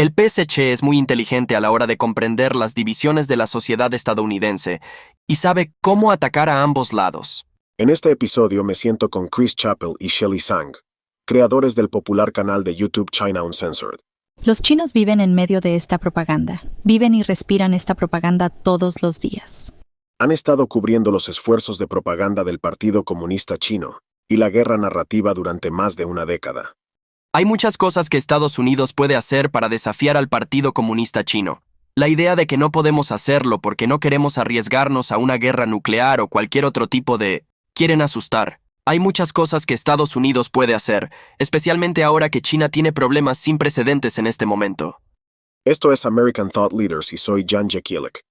El PSC es muy inteligente a la hora de comprender las divisiones de la sociedad estadounidense y sabe cómo atacar a ambos lados. En este episodio me siento con Chris Chappell y Shelly Zhang, creadores del popular canal de YouTube China Uncensored. Los chinos viven en medio de esta propaganda. Viven y respiran esta propaganda todos los días. Han estado cubriendo los esfuerzos de propaganda del Partido Comunista Chino y la guerra narrativa durante más de una década. Hay muchas cosas que Estados Unidos puede hacer para desafiar al Partido Comunista Chino. La idea de que no podemos hacerlo porque no queremos arriesgarnos a una guerra nuclear o cualquier otro tipo de... quieren asustar. Hay muchas cosas que Estados Unidos puede hacer, especialmente ahora que China tiene problemas sin precedentes en este momento. Esto es American Thought Leaders y soy Jan Jekielek.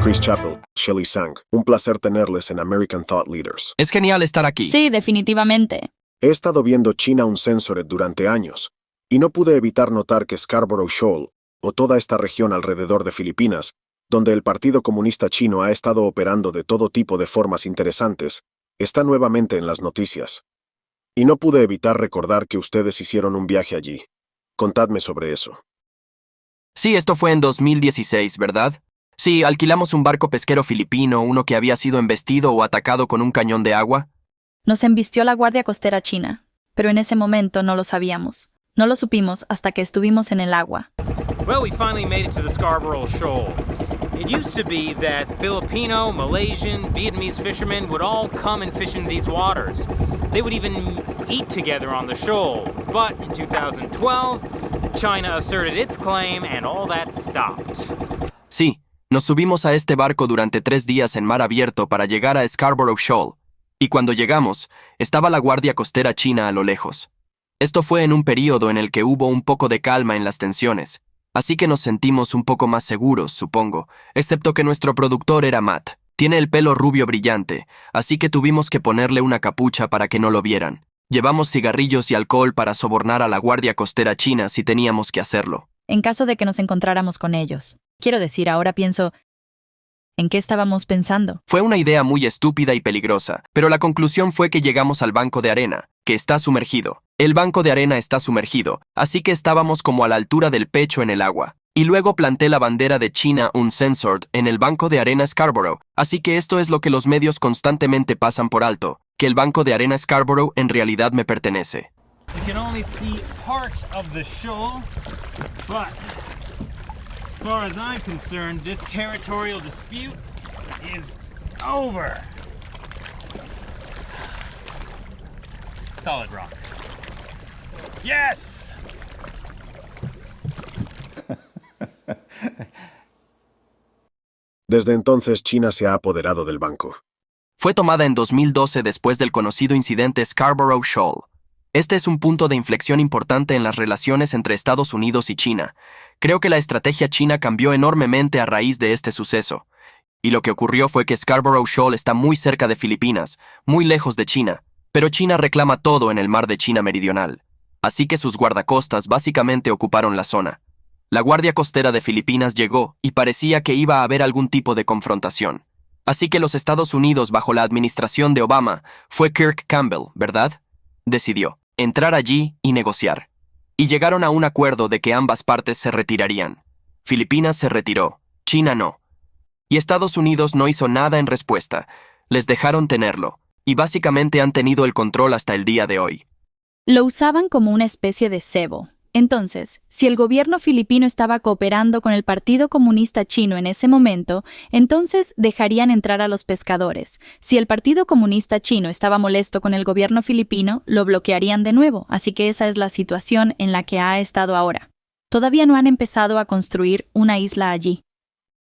Chris Chappell, Shelly Zhang, un placer tenerles en American Thought Leaders. Es genial estar aquí. Sí, definitivamente. He estado viendo China Uncensored durante años, y no pude evitar notar que Scarborough Shoal, o toda esta región alrededor de Filipinas, donde el Partido Comunista Chino ha estado operando de todo tipo de formas interesantes, está nuevamente en las noticias. Y no pude evitar recordar que ustedes hicieron un viaje allí. Contadme sobre eso. Sí, esto fue en 2016, ¿verdad? Sí, alquilamos un barco pesquero filipino, uno que había sido embestido o atacado con un cañón de agua. Nos embistió la Guardia Costera China, pero en ese momento no lo sabíamos. No lo supimos hasta que estuvimos en el agua. Well, we finally made it to the Scarborough Shoal. It used to be that Filipino, Malaysian, Vietnamese fishermen would all come and fish in these waters. They would even eat together on the shoal. But in 2012, China asserted its claim and all that stopped. Sí, nos subimos a este barco durante 3 días en mar abierto para llegar a Scarborough Shoal. Y cuando llegamos, estaba la Guardia Costera China a lo lejos. Esto fue en un período en el que hubo un poco de calma en las tensiones. Así que nos sentimos un poco más seguros, supongo, excepto que nuestro productor era Matt. Tiene el pelo rubio brillante, así que tuvimos que ponerle una capucha para que no lo vieran. Llevamos cigarrillos y alcohol para sobornar a la Guardia Costera China si teníamos que hacerlo. En caso de que nos encontráramos con ellos. Quiero decir, ahora pienso... ¿En qué estábamos pensando? Fue una idea muy estúpida y peligrosa, pero la conclusión fue que llegamos al banco de arena, que está sumergido. El banco de arena está sumergido, así que estábamos como a la altura del pecho en el agua. Y luego planté la bandera de China Uncensored en el banco de arena Scarborough, así que esto es lo que los medios constantemente pasan por alto, que el banco de arena Scarborough en realidad me pertenece. We can only see part of the shoal, but as far as I'm concerned, this territorial dispute is over. Solid rock. Yes! Desde entonces China se ha apoderado del banco. Fue tomada en 2012 después del conocido incidente Scarborough Shoal. Este es un punto de inflexión importante en las relaciones entre Estados Unidos y China. Creo que la estrategia china cambió enormemente a raíz de este suceso. Y lo que ocurrió fue que Scarborough Shoal está muy cerca de Filipinas, muy lejos de China, pero China reclama todo en el mar de China Meridional. Así que sus guardacostas básicamente ocuparon la zona. La Guardia Costera de Filipinas llegó y parecía que iba a haber algún tipo de confrontación. Así que los Estados Unidos bajo la administración de Obama, fue Kirk Campbell, ¿verdad? Decidió entrar allí y negociar. Y llegaron a un acuerdo de que ambas partes se retirarían. Filipinas se retiró, China no. Y Estados Unidos no hizo nada en respuesta. Les dejaron tenerlo, y básicamente han tenido el control hasta el día de hoy. Lo usaban como una especie de cebo. Entonces, si el gobierno filipino estaba cooperando con el Partido Comunista Chino en ese momento, entonces dejarían entrar a los pescadores. Si el Partido Comunista Chino estaba molesto con el gobierno filipino, lo bloquearían de nuevo, así que esa es la situación en la que ha estado ahora. Todavía no han empezado a construir una isla allí.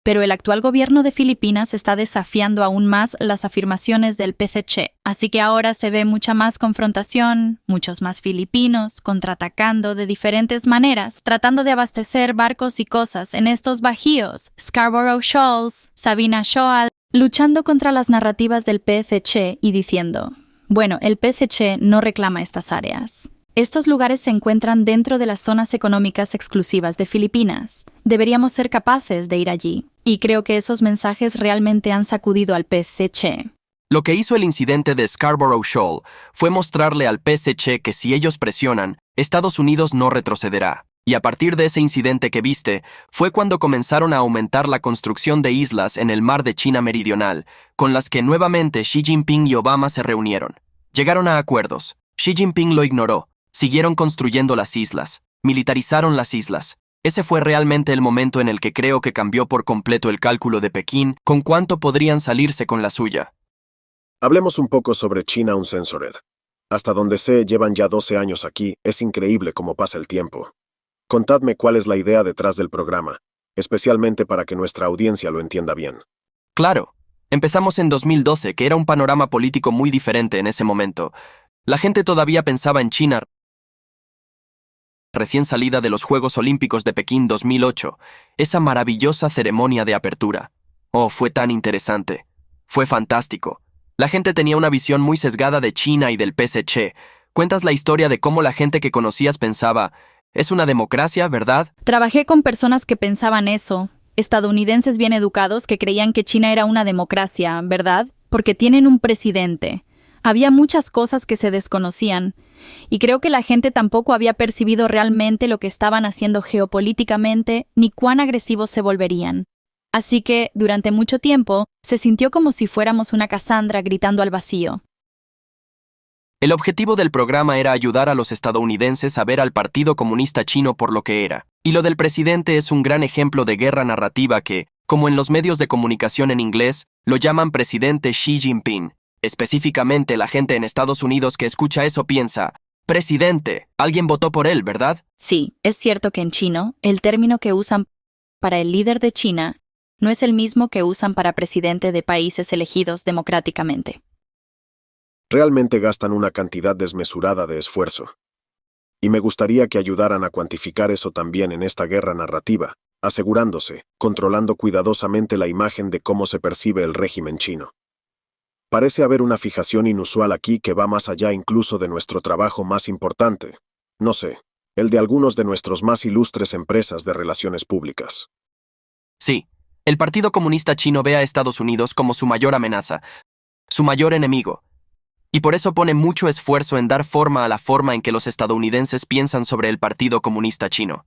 Pero el actual gobierno de Filipinas está desafiando aún más las afirmaciones del PSC, así que ahora se ve mucha más confrontación, muchos más filipinos contraatacando de diferentes maneras, tratando de abastecer barcos y cosas en estos bajíos, Scarborough Shoals, Sabina Shoal, luchando contra las narrativas del PSC y diciendo, bueno, el PSC no reclama estas áreas. Estos lugares se encuentran dentro de las zonas económicas exclusivas de Filipinas. Deberíamos ser capaces de ir allí. Y creo que esos mensajes realmente han sacudido al PSC. Lo que hizo el incidente de Scarborough Shoal fue mostrarle al PSC que si ellos presionan, Estados Unidos no retrocederá. Y a partir de ese incidente que viste, fue cuando comenzaron a aumentar la construcción de islas en el mar de China Meridional, con las que nuevamente Xi Jinping y Obama se reunieron. Llegaron a acuerdos. Xi Jinping lo ignoró. Siguieron construyendo las islas. Militarizaron las islas. Ese fue realmente el momento en el que creo que cambió por completo el cálculo de Pekín con cuánto podrían salirse con la suya. Hablemos un poco sobre China Uncensored. Hasta donde sé, llevan ya 12 años aquí, es increíble cómo pasa el tiempo. Contadme cuál es la idea detrás del programa, especialmente para que nuestra audiencia lo entienda bien. Claro, empezamos en 2012, que era un panorama político muy diferente en ese momento. La gente todavía pensaba en China recién salida de los Juegos Olímpicos de Pekín 2008, esa maravillosa ceremonia de apertura. Oh, fue tan interesante. Fue fantástico. La gente tenía una visión muy sesgada de China y del PSC. Cuentas la historia de cómo la gente que conocías pensaba, es una democracia, ¿verdad? Trabajé con personas que pensaban eso, estadounidenses bien educados que creían que China era una democracia, ¿verdad? Porque tienen un presidente. Había muchas cosas que se desconocían, y creo que la gente tampoco había percibido realmente lo que estaban haciendo geopolíticamente ni cuán agresivos se volverían. Así que, durante mucho tiempo, se sintió como si fuéramos una Cassandra gritando al vacío. El objetivo del programa era ayudar a los estadounidenses a ver al Partido Comunista Chino por lo que era. Y lo del presidente es un gran ejemplo de guerra narrativa que, como en los medios de comunicación en inglés, lo llaman presidente Xi Jinping. Específicamente la gente en Estados Unidos que escucha eso piensa, presidente, alguien votó por él, ¿verdad? Sí, es cierto que en chino, el término que usan para el líder de China no es el mismo que usan para presidente de países elegidos democráticamente. Realmente gastan una cantidad desmesurada de esfuerzo. Y me gustaría que ayudaran a cuantificar eso también en esta guerra narrativa, asegurándose, controlando cuidadosamente la imagen de cómo se percibe el régimen chino. Parece haber una fijación inusual aquí que va más allá incluso de nuestro trabajo más importante, no sé, el de algunos de nuestros más ilustres empresas de relaciones públicas. Sí, el Partido Comunista Chino ve a Estados Unidos como su mayor amenaza, su mayor enemigo. Y por eso pone mucho esfuerzo en dar forma a la forma en que los estadounidenses piensan sobre el Partido Comunista Chino.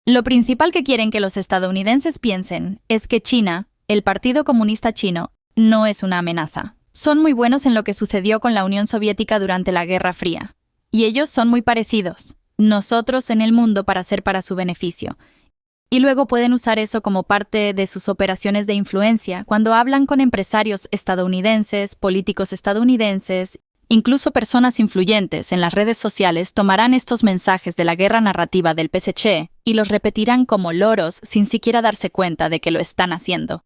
Lo principal que quieren que los estadounidenses piensen es que China, el Partido Comunista Chino, no es una amenaza. Son muy buenos en lo que sucedió con la Unión Soviética durante la Guerra Fría. Y ellos son muy parecidos. Nosotros en el mundo para ser para su beneficio. Y luego pueden usar eso como parte de sus operaciones de influencia cuando hablan con empresarios estadounidenses, políticos estadounidenses, incluso personas influyentes en las redes sociales tomarán estos mensajes de la guerra narrativa del PSC y los repetirán como loros sin siquiera darse cuenta de que lo están haciendo.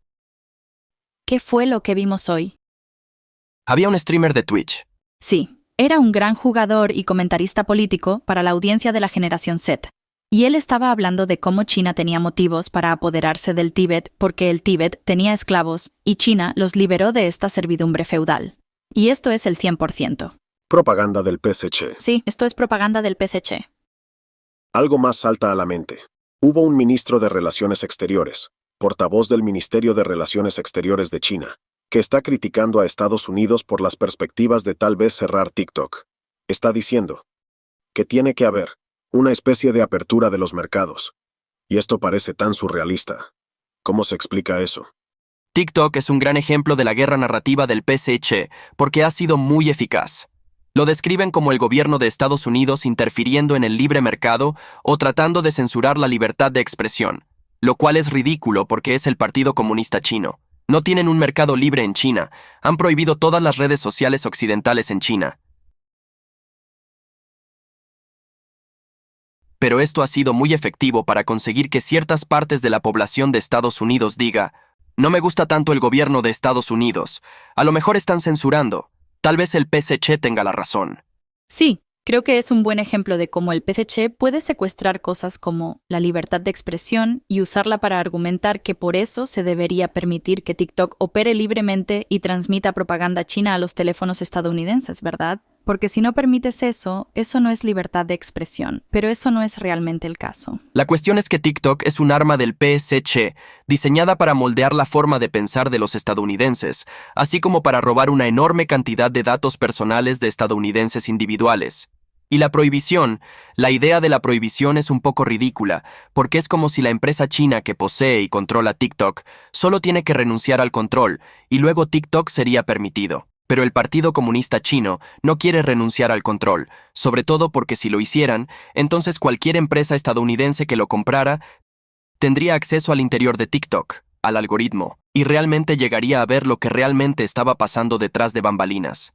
¿Qué fue lo que vimos hoy? Había un streamer de Twitch. Sí, era un gran jugador y comentarista político para la audiencia de la generación Z. Y él estaba hablando de cómo China tenía motivos para apoderarse del Tíbet porque el Tíbet tenía esclavos y China los liberó de esta servidumbre feudal. Y esto es el 100%. Propaganda del PSC. Sí, esto es propaganda del PSC. Algo más salta a la mente. Hubo un ministro de Relaciones Exteriores, portavoz del Ministerio de Relaciones Exteriores de China, que está criticando a Estados Unidos por las perspectivas de tal vez cerrar TikTok. Está diciendo que tiene que haber una especie de apertura de los mercados. Y esto parece tan surrealista. ¿Cómo se explica eso? TikTok es un gran ejemplo de la guerra narrativa del PSC porque ha sido muy eficaz. Lo describen como el gobierno de Estados Unidos interfiriendo en el libre mercado o tratando de censurar la libertad de expresión, lo cual es ridículo porque es el Partido Comunista Chino. No tienen un mercado libre en China, han prohibido todas las redes sociales occidentales en China. Pero esto ha sido muy efectivo para conseguir que ciertas partes de la población de Estados Unidos diga, no me gusta tanto el gobierno de Estados Unidos, a lo mejor están censurando, tal vez el PSC tenga la razón. Sí, creo que es un buen ejemplo de cómo el PSC puede secuestrar cosas como la libertad de expresión y usarla para argumentar que por eso se debería permitir que TikTok opere libremente y transmita propaganda china a los teléfonos estadounidenses, ¿verdad? porque si no permites eso, eso no es libertad de expresión, pero eso no es realmente el caso. La cuestión es que TikTok es un arma del PSC, diseñada para moldear la forma de pensar de los estadounidenses, así como para robar una enorme cantidad de datos personales de estadounidenses individuales. Y la prohibición, la idea de la prohibición es un poco ridícula, porque es como si la empresa china que posee y controla TikTok solo tiene que renunciar al control, y luego TikTok sería permitido. Pero el Partido Comunista Chino no quiere renunciar al control, sobre todo porque si lo hicieran, entonces cualquier empresa estadounidense que lo comprara tendría acceso al interior de TikTok, al algoritmo, y realmente llegaría a ver lo que realmente estaba pasando detrás de bambalinas.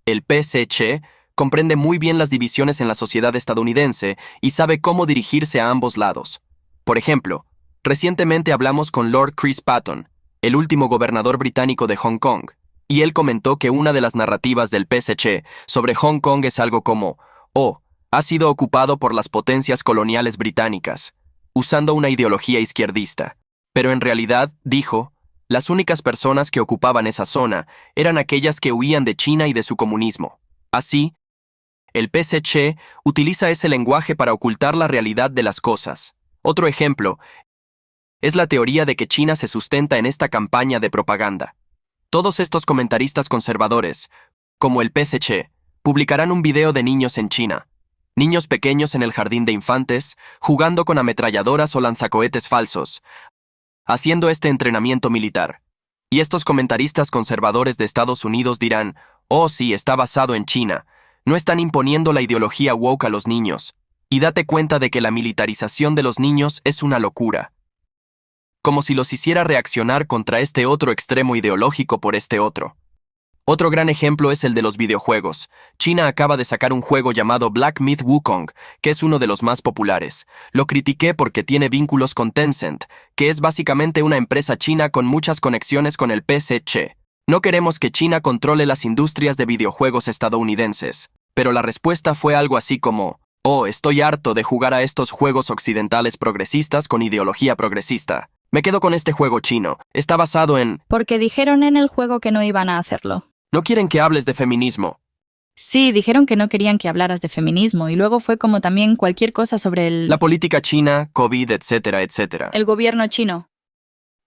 El PSC comprende muy bien las divisiones en la sociedad estadounidense y sabe cómo dirigirse a ambos lados. Por ejemplo, recientemente hablamos con Lord Chris Patten, el último gobernador británico de Hong Kong, y él comentó que una de las narrativas del PSC sobre Hong Kong es algo como, ha sido ocupado por las potencias coloniales británicas, usando una ideología izquierdista. Pero en realidad, dijo, las únicas personas que ocupaban esa zona eran aquellas que huían de China y de su comunismo. Así, el PSC utiliza ese lenguaje para ocultar la realidad de las cosas. Otro ejemplo es la teoría de que China se sustenta en esta campaña de propaganda. Todos estos comentaristas conservadores, como el PSC, publicarán un video de niños en China. Niños pequeños en el jardín de infantes, jugando con ametralladoras o lanzacohetes falsos, haciendo este entrenamiento militar. Y estos comentaristas conservadores de Estados Unidos dirán, sí, está basado en China. No están imponiendo la ideología woke a los niños. Y date cuenta de que la militarización de los niños es una locura. Como si los hiciera reaccionar contra este otro extremo ideológico por este otro. Otro gran ejemplo es el de los videojuegos. China acaba de sacar un juego llamado Black Myth Wukong, que es uno de los más populares. Lo critiqué porque tiene vínculos con Tencent, que es básicamente una empresa china con muchas conexiones con el PSC. No queremos que China controle las industrias de videojuegos estadounidenses. Pero la respuesta fue algo así como, estoy harto de jugar a estos juegos occidentales progresistas con ideología progresista. Me quedo con este juego chino. Está basado en... Porque dijeron en el juego que no iban a hacerlo. No quieren que hables de feminismo. Sí, dijeron que no querían que hablaras de feminismo, y luego fue como también cualquier cosa sobre la política china, COVID, etcétera, etcétera. el gobierno chino.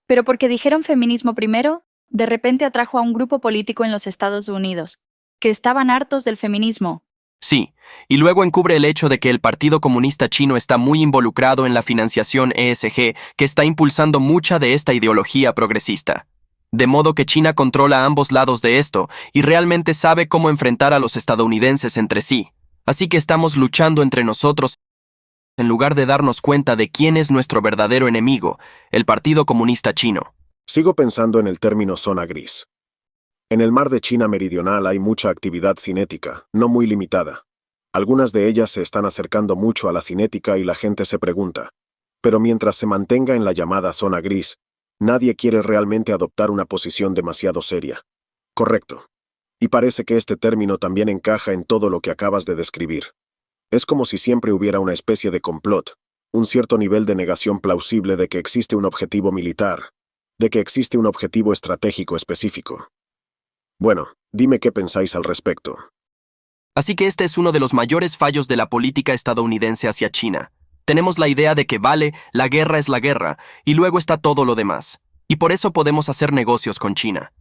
Pero porque dijeron feminismo primero, de repente atrajo a un grupo político en los Estados Unidos, que estaban hartos del feminismo. Sí, y luego encubre el hecho de que el Partido Comunista Chino está muy involucrado en la financiación ESG, que está impulsando mucha de esta ideología progresista. De modo que China controla ambos lados de esto y realmente sabe cómo enfrentar a los estadounidenses entre sí. Así que estamos luchando entre nosotros en lugar de darnos cuenta de quién es nuestro verdadero enemigo, el Partido Comunista Chino. Sigo pensando en el término zona gris. En el mar de China Meridional hay mucha actividad cinética, no muy limitada. Algunas de ellas se están acercando mucho a la cinética y la gente se pregunta, pero mientras se mantenga en la llamada zona gris, nadie quiere realmente adoptar una posición demasiado seria. Correcto. Y parece que este término también encaja en todo lo que acabas de describir. Es como si siempre hubiera una especie de complot, un cierto nivel de negación plausible de que existe un objetivo militar, de que existe un objetivo estratégico específico. Bueno, dime qué pensáis al respecto. Así que este es uno de los mayores fallos de la política estadounidense hacia China. Tenemos la idea de que la guerra es la guerra, y luego está todo lo demás. Y por eso podemos hacer negocios con China.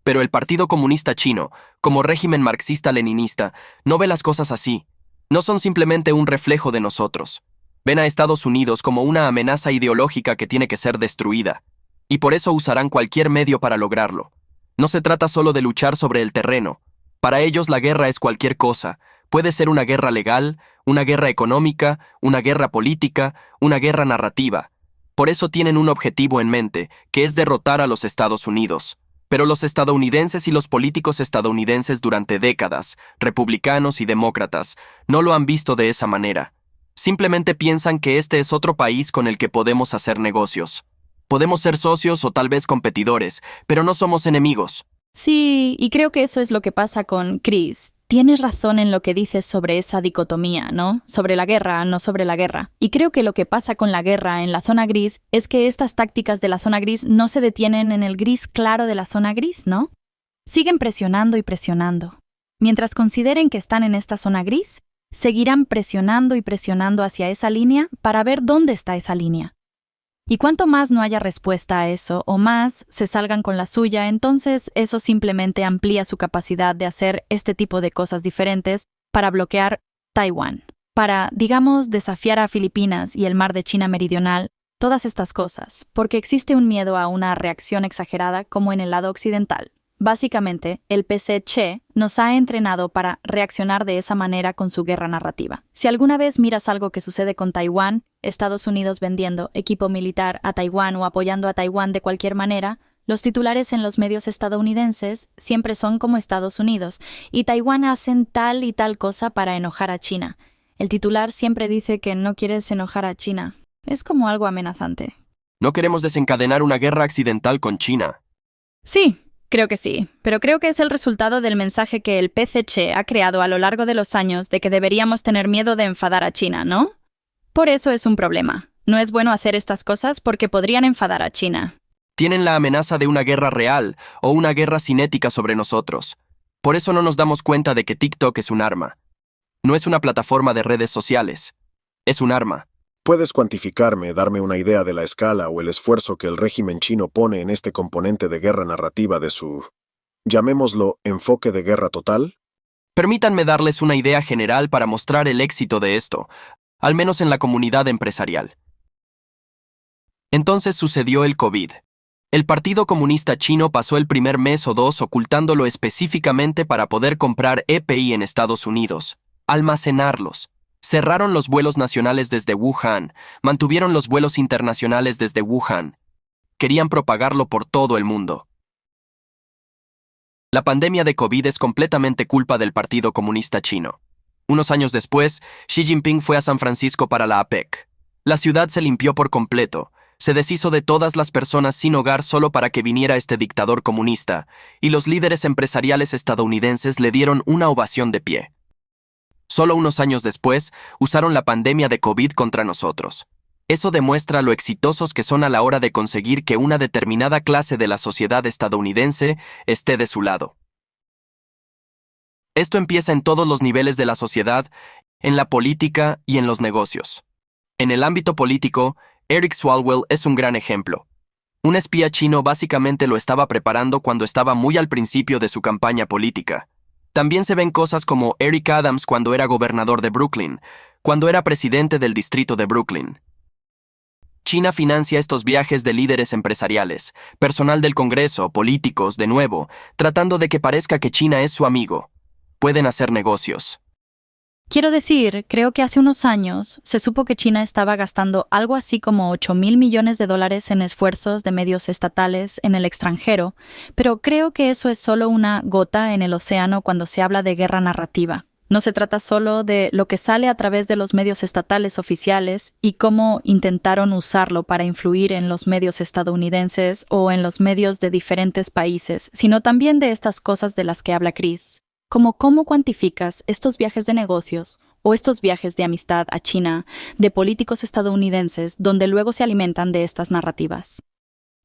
Pero el Partido Comunista Chino, como régimen marxista-leninista, no ve las cosas así. No son simplemente un reflejo de nosotros. Ven a Estados Unidos como una amenaza ideológica que tiene que ser destruida. Y por eso usarán cualquier medio para lograrlo. No se trata solo de luchar sobre el terreno. Para ellos la guerra es cualquier cosa. Puede ser una guerra legal, una guerra económica, una guerra política, una guerra narrativa. Por eso tienen un objetivo en mente, que es derrotar a los Estados Unidos. Pero los estadounidenses y los políticos estadounidenses durante décadas, republicanos y demócratas, no lo han visto de esa manera. Simplemente piensan que este es otro país con el que podemos hacer negocios. Podemos ser socios o tal vez competidores, pero no somos enemigos. Sí, y creo que eso es lo que pasa con Chris. Tienes razón en lo que dices sobre esa dicotomía, ¿no? Sobre la guerra, no sobre la guerra. Y creo que lo que pasa con la guerra en la zona gris es que estas tácticas de la zona gris no se detienen en el gris claro de la zona gris, ¿no? Siguen presionando y presionando. Mientras consideren que están en esta zona gris, seguirán presionando y presionando hacia esa línea para ver dónde está esa línea. Y cuanto más no haya respuesta a eso o más se salgan con la suya, entonces eso simplemente amplía su capacidad de hacer este tipo de cosas diferentes para bloquear Taiwán, para, digamos, desafiar a Filipinas y el mar de China Meridional, todas estas cosas, porque existe un miedo a una reacción exagerada como en el lado occidental. Básicamente, el PCC nos ha entrenado para reaccionar de esa manera con su guerra narrativa. Si alguna vez miras algo que sucede con Taiwán, Estados Unidos vendiendo equipo militar a Taiwán o apoyando a Taiwán de cualquier manera, los titulares en los medios estadounidenses siempre son como Estados Unidos, y Taiwán hacen tal y tal cosa para enojar a China. El titular siempre dice que no quieres enojar a China. Es como algo amenazante. No queremos desencadenar una guerra accidental con China. Sí. Creo que sí, pero creo que es el resultado del mensaje que el PCC ha creado a lo largo de los años de que deberíamos tener miedo de enfadar a China, ¿no? Por eso es un problema. No es bueno hacer estas cosas porque podrían enfadar a China. Tienen la amenaza de una guerra real o una guerra cinética sobre nosotros. Por eso no nos damos cuenta de que TikTok es un arma. No es una plataforma de redes sociales. Es un arma. ¿Puedes cuantificarme, darme una idea de la escala o el esfuerzo que el régimen chino pone en este componente de guerra narrativa de su, llamémoslo, enfoque de guerra total? Permítanme darles una idea general para mostrar el éxito de esto, al menos en la comunidad empresarial. Entonces sucedió el COVID. El Partido Comunista Chino pasó el primer mes o dos ocultándolo específicamente para poder comprar EPI en Estados Unidos, almacenarlos. Cerraron los vuelos nacionales desde Wuhan, mantuvieron los vuelos internacionales desde Wuhan. Querían propagarlo por todo el mundo. La pandemia de COVID es completamente culpa del Partido Comunista Chino. Unos años después, Xi Jinping fue a San Francisco para la APEC. La ciudad se limpió por completo, se deshizo de todas las personas sin hogar solo para que viniera este dictador comunista, y los líderes empresariales estadounidenses le dieron una ovación de pie. Solo unos años después, usaron la pandemia de COVID contra nosotros. Eso demuestra lo exitosos que son a la hora de conseguir que una determinada clase de la sociedad estadounidense esté de su lado. Esto empieza en todos los niveles de la sociedad, en la política y en los negocios. En el ámbito político, Eric Swalwell es un gran ejemplo. Un espía chino básicamente lo estaba preparando cuando estaba muy al principio de su campaña política. También se ven cosas como Eric Adams cuando era gobernador de Brooklyn, cuando era presidente del distrito de Brooklyn. China financia estos viajes de líderes empresariales, personal del Congreso, políticos, de nuevo, tratando de que parezca que China es su amigo. Pueden hacer negocios. Quiero decir, creo que hace unos años se supo que China estaba gastando algo así como $8,000 millones en esfuerzos de medios estatales en el extranjero, pero creo que eso es solo una gota en el océano cuando se habla de guerra narrativa. No se trata solo de lo que sale a través de los medios estatales oficiales y cómo intentaron usarlo para influir en los medios estadounidenses o en los medios de diferentes países, sino también de estas cosas de las que habla Chris. Como cómo cuantificas estos viajes de negocios o estos viajes de amistad a China de políticos estadounidenses donde luego se alimentan de estas narrativas.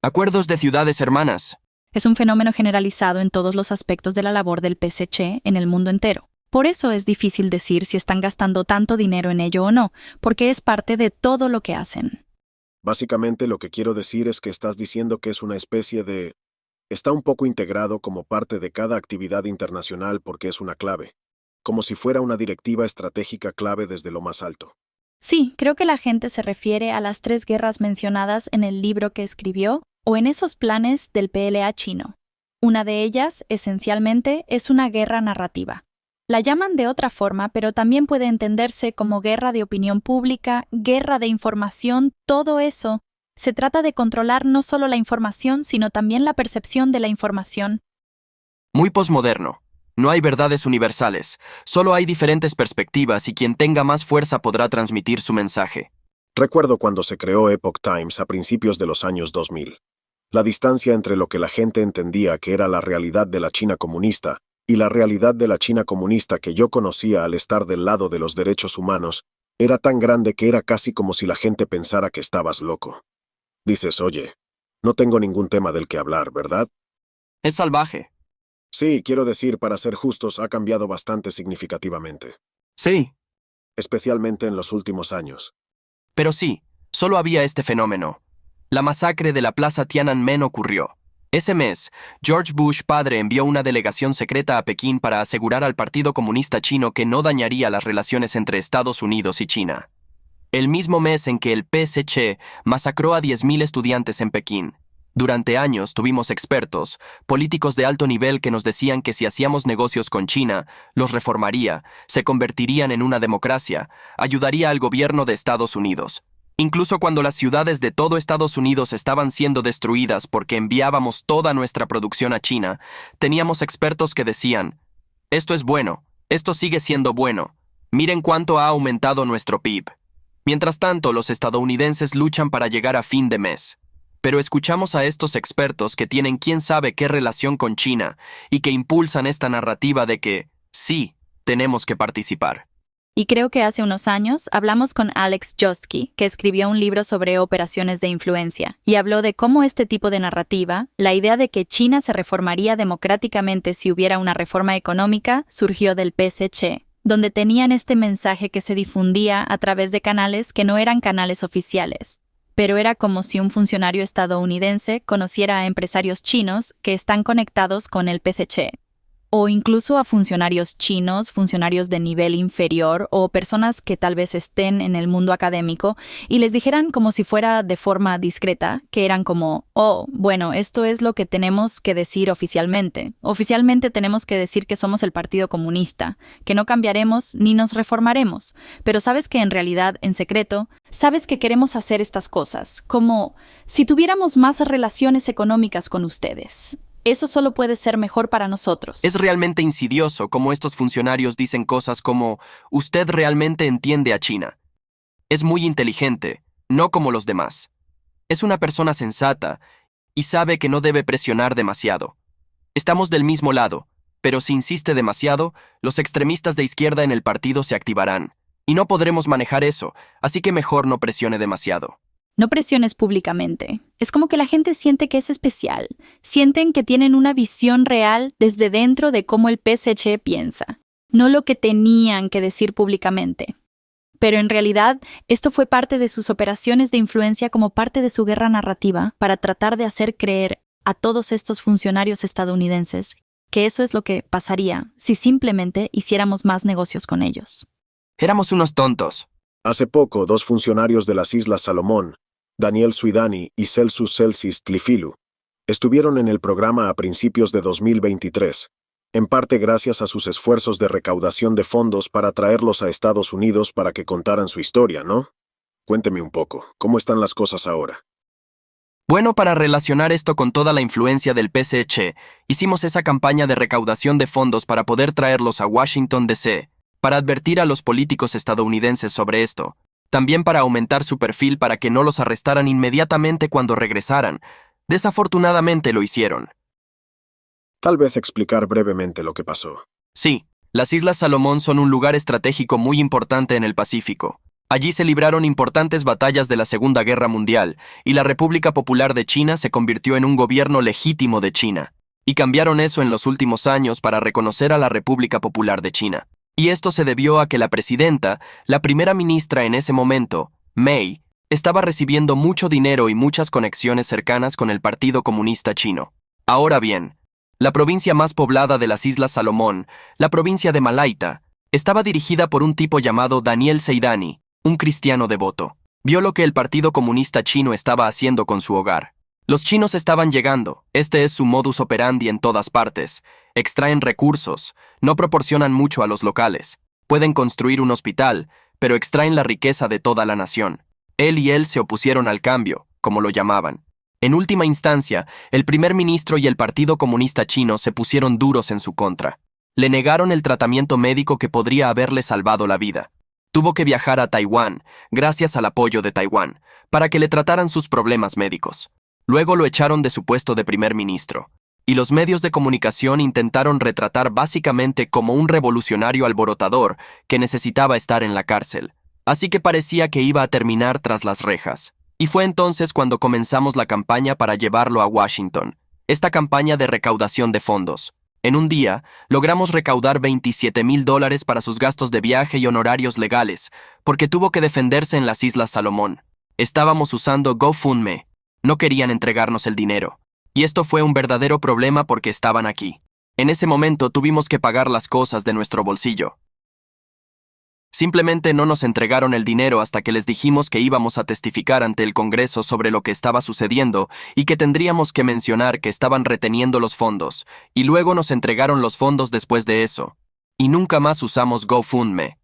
Acuerdos de ciudades hermanas. Es un fenómeno generalizado en todos los aspectos de la labor del PCC en el mundo entero. Por eso es difícil decir si están gastando tanto dinero en ello o no, porque es parte de todo lo que hacen. Básicamente lo que quiero decir es que estás diciendo que es una especie de... Está un poco integrado como parte de cada actividad internacional porque es una clave, como si fuera una directiva estratégica clave desde lo más alto. Sí, creo que la gente se refiere a las 3 guerras mencionadas en el libro que escribió o en esos planes del PLA chino. Una de ellas, esencialmente, es una guerra narrativa. La llaman de otra forma, pero también puede entenderse como guerra de opinión pública, guerra de información, todo eso. Se trata de controlar no solo la información, sino también la percepción de la información. Muy posmoderno. No hay verdades universales, solo hay diferentes perspectivas y quien tenga más fuerza podrá transmitir su mensaje. Recuerdo cuando se creó Epoch Times a principios de los años 2000. La distancia entre lo que la gente entendía que era la realidad de la China comunista y la realidad de la China comunista que yo conocía al estar del lado de los derechos humanos era tan grande que era casi como si la gente pensara que estabas loco. Dices, oye, no tengo ningún tema del que hablar, ¿verdad? Es salvaje. Sí, quiero decir, para ser justos, ha cambiado bastante significativamente, Sí, especialmente en los últimos años. pero sí, solo había este fenómeno. La masacre de la Plaza Tiananmen ocurrió. Ese mes, George Bush padre envió una delegación secreta a Pekín para asegurar al Partido Comunista Chino que no dañaría las relaciones entre Estados Unidos y China. El mismo mes en que el PSC masacró a 10.000 estudiantes en Pekín. Durante años tuvimos expertos, políticos de alto nivel que nos decían que si hacíamos negocios con China, los reformaría, se convertirían en una democracia, ayudaría al gobierno de Estados Unidos. Incluso cuando las ciudades de todo Estados Unidos estaban siendo destruidas porque enviábamos toda nuestra producción a China, teníamos expertos que decían, esto es bueno, esto sigue siendo bueno, miren cuánto ha aumentado nuestro PIB. Mientras tanto, los estadounidenses luchan para llegar a fin de mes. Pero escuchamos a estos expertos que tienen quién sabe qué relación con China y que impulsan esta narrativa de que, sí, tenemos que participar. Y creo que hace unos años hablamos con Alex Joske, que escribió un libro sobre operaciones de influencia, y habló de cómo este tipo de narrativa, la idea de que China se reformaría democráticamente si hubiera una reforma económica, surgió del PSC, donde tenían este mensaje que se difundía a través de canales que no eran canales oficiales. Pero era como si un funcionario estadounidense conociera a empresarios chinos que están conectados con el PSC. O incluso a funcionarios chinos, funcionarios de nivel inferior o personas que tal vez estén en el mundo académico y les dijeran como si fuera de forma discreta, que eran como, oh, bueno, esto es lo que tenemos que decir oficialmente. Oficialmente tenemos que decir que somos el Partido Comunista, que no cambiaremos ni nos reformaremos, pero sabes que en realidad, en secreto, sabes que queremos hacer estas cosas, como si tuviéramos más relaciones económicas con ustedes. Eso solo puede ser mejor para nosotros. Es realmente insidioso como estos funcionarios dicen cosas como, usted realmente entiende a China. Es muy inteligente, no como los demás. Es una persona sensata y sabe que no debe presionar demasiado. Estamos del mismo lado, pero si insiste demasiado, los extremistas de izquierda en el partido se activarán. Y no podremos manejar eso, así que mejor no presione demasiado. No presiones públicamente. Es como que la gente siente que es especial. Sienten que tienen una visión real desde dentro de cómo el PSC piensa, no lo que tenían que decir públicamente. Pero en realidad, esto fue parte de sus operaciones de influencia como parte de su guerra narrativa para tratar de hacer creer a todos estos funcionarios estadounidenses que eso es lo que pasaría si simplemente hiciéramos más negocios con ellos. Éramos unos tontos. Hace poco, 2 funcionarios de las Islas Salomón, Daniel Suidani y Celsus Celsis Tlifilu, estuvieron en el programa a principios de 2023, en parte gracias a sus esfuerzos de recaudación de fondos para traerlos a Estados Unidos para que contaran su historia, ¿no? Cuénteme un poco, ¿cómo están las cosas ahora? Bueno, para relacionar esto con toda la influencia del PSC, hicimos esa campaña de recaudación de fondos para poder traerlos a Washington, D.C., para advertir a los políticos estadounidenses sobre esto. También para aumentar su perfil para que no los arrestaran inmediatamente cuando regresaran. Desafortunadamente lo hicieron. Tal vez explicar brevemente lo que pasó. Sí, las Islas Salomón son un lugar estratégico muy importante en el Pacífico. Allí se libraron importantes batallas de la Segunda Guerra Mundial, y la República Popular de China se convirtió en un gobierno legítimo de China. Y cambiaron eso en los últimos años para reconocer a la República Popular de China. Y esto se debió a que la presidenta, la primera ministra en ese momento, Mei, estaba recibiendo mucho dinero y muchas conexiones cercanas con el Partido Comunista Chino. Ahora bien, la provincia más poblada de las Islas Salomón, la provincia de Malaita, estaba dirigida por un tipo llamado Daniel Seidani, un cristiano devoto. Vio lo que el Partido Comunista Chino estaba haciendo con su hogar. Los chinos estaban llegando, este es su modus operandi en todas partes. Extraen recursos, no proporcionan mucho a los locales. Pueden construir un hospital, pero extraen la riqueza de toda la nación. Él y él se opusieron al cambio, como lo llamaban. En última instancia, el primer ministro y el Partido Comunista Chino se pusieron duros en su contra. Le negaron el tratamiento médico que podría haberle salvado la vida. Tuvo que viajar a Taiwán, gracias al apoyo de Taiwán, para que le trataran sus problemas médicos. Luego lo echaron de su puesto de primer ministro, y los medios de comunicación intentaron retratar básicamente como un revolucionario alborotador que necesitaba estar en la cárcel, así que parecía que iba a terminar tras las rejas. Y fue entonces cuando comenzamos la campaña para llevarlo a Washington, esta campaña de recaudación de fondos. En un día, logramos recaudar $27,000 para sus gastos de viaje y honorarios legales, porque tuvo que defenderse en las Islas Salomón. Estábamos usando GoFundMe. No querían entregarnos el dinero. Y esto fue un verdadero problema porque estaban aquí. En ese momento tuvimos que pagar las cosas de nuestro bolsillo. Simplemente no nos entregaron el dinero hasta que les dijimos que íbamos a testificar ante el Congreso sobre lo que estaba sucediendo y que tendríamos que mencionar que estaban reteniendo los fondos, y luego nos entregaron los fondos después de eso. Y nunca más usamos GoFundMe.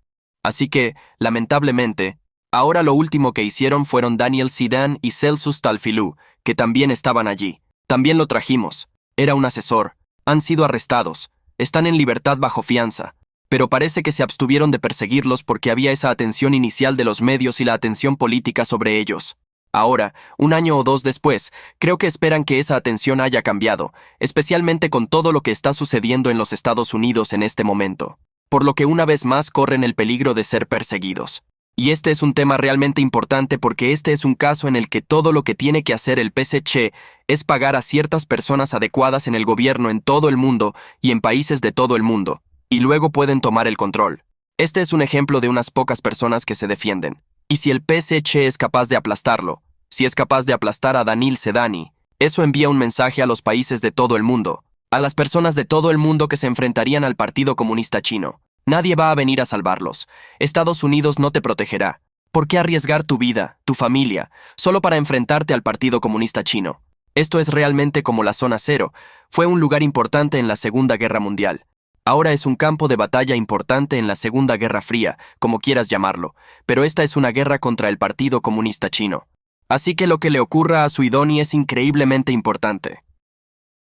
Así que, lamentablemente, ahora lo último que hicieron fueron Daniel Sidan y Celsus Talfilou, que también estaban allí. También lo trajimos. Era un asesor. Han sido arrestados. Están en libertad bajo fianza. Pero parece que se abstuvieron de perseguirlos porque había esa atención inicial de los medios y la atención política sobre ellos. Ahora, un año o dos después, creo que esperan que esa atención haya cambiado, especialmente con todo lo que está sucediendo en los Estados Unidos en este momento, por lo que una vez más corren el peligro de ser perseguidos. Y este es un tema realmente importante porque este es un caso en el que todo lo que tiene que hacer el PSC es pagar a ciertas personas adecuadas en el gobierno en todo el mundo y en países de todo el mundo. Y luego pueden tomar el control. Este es un ejemplo de unas pocas personas que se defienden. Y si el PSC es capaz de aplastarlo, si es capaz de aplastar a Daniel Sedani, eso envía un mensaje a los países de todo el mundo, a las personas de todo el mundo que se enfrentarían al Partido Comunista Chino. Nadie va a venir a salvarlos. Estados Unidos no te protegerá. ¿Por qué arriesgar tu vida, tu familia, solo para enfrentarte al Partido Comunista Chino? Esto es realmente como la Zona Cero. Fue un lugar importante en la Segunda Guerra Mundial. Ahora es un campo de batalla importante en la Segunda Guerra Fría, como quieras llamarlo, pero esta es una guerra contra el Partido Comunista Chino. Así que lo que le ocurra a Suidoni es increíblemente importante.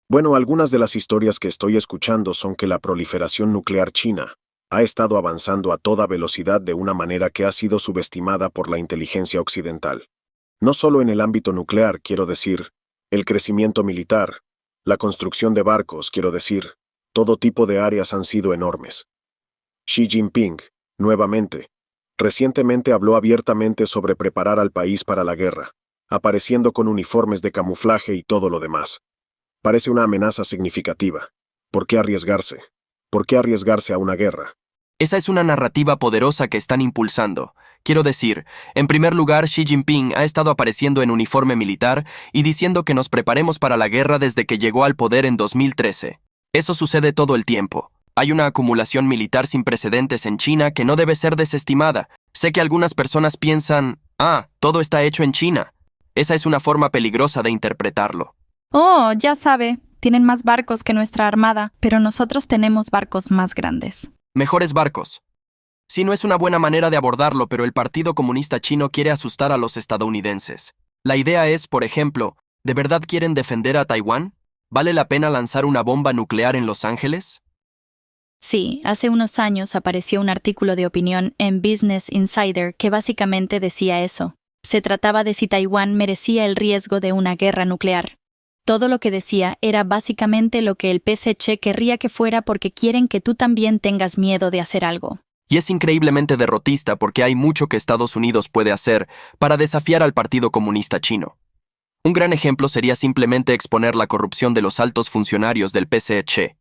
Bueno, algunas de las historias que estoy escuchando son que la proliferación nuclear china ha estado avanzando a toda velocidad de una manera que ha sido subestimada por la inteligencia occidental. No solo en el ámbito nuclear, quiero decir, el crecimiento militar, la construcción de barcos, quiero decir, todo tipo de áreas han sido enormes. Xi Jinping, nuevamente, recientemente habló abiertamente sobre preparar al país para la guerra, apareciendo con uniformes de camuflaje y todo lo demás. Parece una amenaza significativa. ¿Por qué arriesgarse? ¿Por qué arriesgarse a una guerra? Esa es una narrativa poderosa que están impulsando. Quiero decir, en primer lugar, Xi Jinping ha estado apareciendo en uniforme militar y diciendo que nos preparemos para la guerra desde que llegó al poder en 2013. Eso sucede todo el tiempo. Hay una acumulación militar sin precedentes en China que no debe ser desestimada. Sé que algunas personas piensan, todo está hecho en China. Esa es una forma peligrosa de interpretarlo. Oh, ya sabe, tienen más barcos que nuestra armada, pero nosotros tenemos barcos más grandes. Mejores barcos. Sí, no es una buena manera de abordarlo, pero el Partido Comunista Chino quiere asustar a los estadounidenses. La idea es, por ejemplo, ¿de verdad quieren defender a Taiwán? ¿Vale la pena lanzar una bomba nuclear en Los Ángeles? Sí, hace unos años apareció un artículo de opinión en Business Insider que básicamente decía eso. Se trataba de si Taiwán merecía el riesgo de una guerra nuclear. Todo lo que decía era básicamente lo que el PSC querría que fuera porque quieren que tú también tengas miedo de hacer algo. Y es increíblemente derrotista porque hay mucho que Estados Unidos puede hacer para desafiar al Partido Comunista Chino. Un gran ejemplo sería simplemente exponer la corrupción de los altos funcionarios del PSC.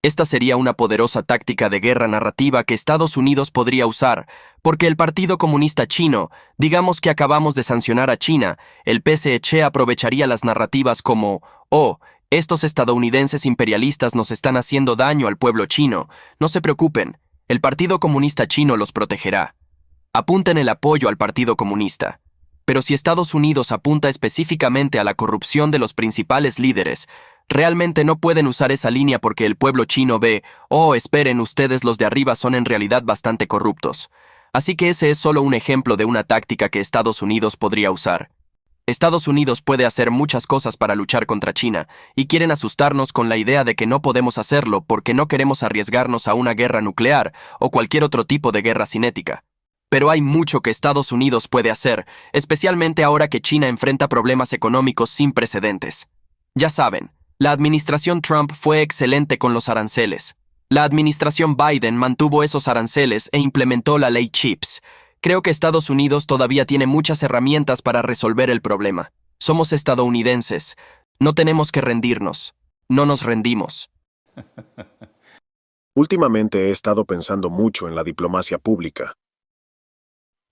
Esta sería una poderosa táctica de guerra narrativa que Estados Unidos podría usar, porque el Partido Comunista Chino, digamos que acabamos de sancionar a China, el PSC aprovecharía las narrativas como, estos estadounidenses imperialistas nos están haciendo daño al pueblo chino, no se preocupen, el Partido Comunista Chino los protegerá. Apunten el apoyo al Partido Comunista. Pero si Estados Unidos apunta específicamente a la corrupción de los principales líderes, realmente no pueden usar esa línea porque el pueblo chino ve, esperen, ustedes los de arriba son en realidad bastante corruptos. Así que ese es solo un ejemplo de una táctica que Estados Unidos podría usar. Estados Unidos puede hacer muchas cosas para luchar contra China, y quieren asustarnos con la idea de que no podemos hacerlo porque no queremos arriesgarnos a una guerra nuclear o cualquier otro tipo de guerra cinética. Pero hay mucho que Estados Unidos puede hacer, especialmente ahora que China enfrenta problemas económicos sin precedentes. Ya saben, la administración Trump fue excelente con los aranceles. La administración Biden mantuvo esos aranceles e implementó la ley CHIPS. Creo que Estados Unidos todavía tiene muchas herramientas para resolver el problema. Somos estadounidenses. No tenemos que rendirnos. No nos rendimos. Últimamente he estado pensando mucho en la diplomacia pública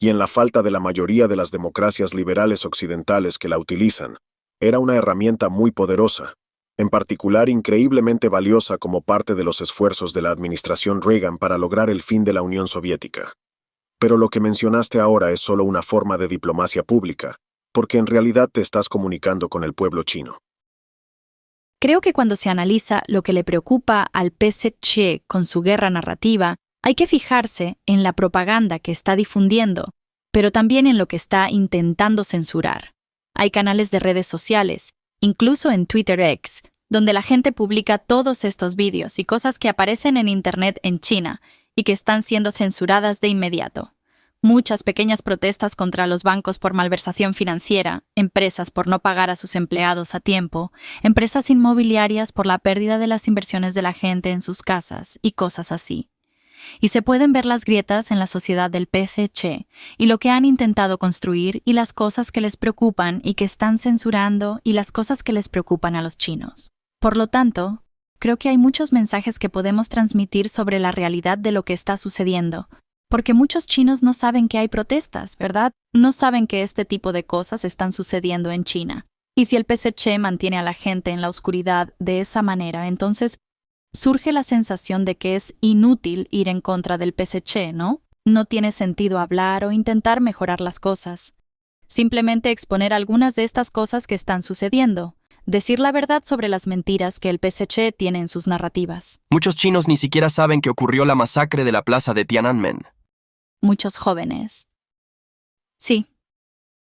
y en la falta de la mayoría de las democracias liberales occidentales que la utilizan. Era una herramienta muy poderosa, en particular increíblemente valiosa como parte de los esfuerzos de la administración Reagan para lograr el fin de la Unión Soviética. Pero lo que mencionaste ahora es solo una forma de diplomacia pública, porque en realidad te estás comunicando con el pueblo chino. Creo que cuando se analiza lo que le preocupa al PSC con su guerra narrativa, hay que fijarse en la propaganda que está difundiendo, pero también en lo que está intentando censurar. Hay canales de redes sociales, incluso en Twitter X, donde la gente publica todos estos vídeos y cosas que aparecen en Internet en China y que están siendo censuradas de inmediato. Muchas pequeñas protestas contra los bancos por malversación financiera, empresas por no pagar a sus empleados a tiempo, empresas inmobiliarias por la pérdida de las inversiones de la gente en sus casas y cosas así. Y se pueden ver las grietas en la sociedad del PSC y lo que han intentado construir y las cosas que les preocupan y que están censurando y las cosas que les preocupan a los chinos. Por lo tanto, creo que hay muchos mensajes que podemos transmitir sobre la realidad de lo que está sucediendo, porque muchos chinos no saben que hay protestas, ¿verdad? No saben que este tipo de cosas están sucediendo en China. Y si el PSC mantiene a la gente en la oscuridad de esa manera, entonces surge la sensación de que es inútil ir en contra del PSC, ¿no? No tiene sentido hablar o intentar mejorar las cosas. Simplemente exponer algunas de estas cosas que están sucediendo. Decir la verdad sobre las mentiras que el PSC tiene en sus narrativas. Muchos chinos ni siquiera saben que ocurrió la masacre de la plaza de Tiananmen. Muchos jóvenes. Sí.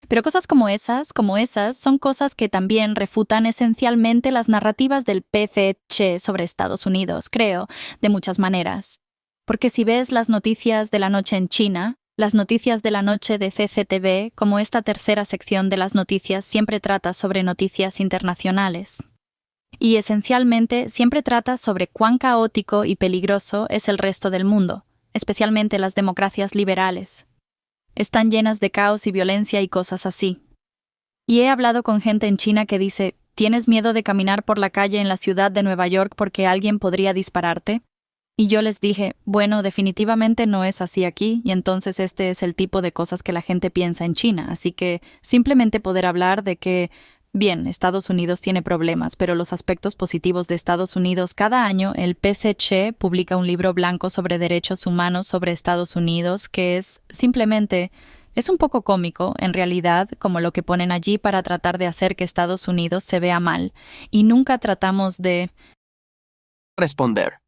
Pero cosas como esas son cosas que también refutan esencialmente las narrativas del PSC sobre Estados Unidos, creo, de muchas maneras. Porque si ves las noticias de la noche en China, las noticias de la noche de CCTV, como esta tercera sección de las noticias siempre trata sobre noticias internacionales. Y esencialmente siempre trata sobre cuán caótico y peligroso es el resto del mundo, especialmente las democracias liberales. Están llenas de caos y violencia y cosas así. Y he hablado con gente en China que dice, ¿tienes miedo de caminar por la calle en la ciudad de Nueva York porque alguien podría dispararte? Y yo les dije, bueno, definitivamente no es así aquí, y entonces este es el tipo de cosas que la gente piensa en China, así que simplemente poder hablar de que, bien, Estados Unidos tiene problemas, pero los aspectos positivos de Estados Unidos, cada año el PSC publica un libro blanco sobre derechos humanos sobre Estados Unidos, que es simplemente, es un poco cómico, en realidad, como lo que ponen allí para tratar de hacer que Estados Unidos se vea mal, y nunca tratamos de responder.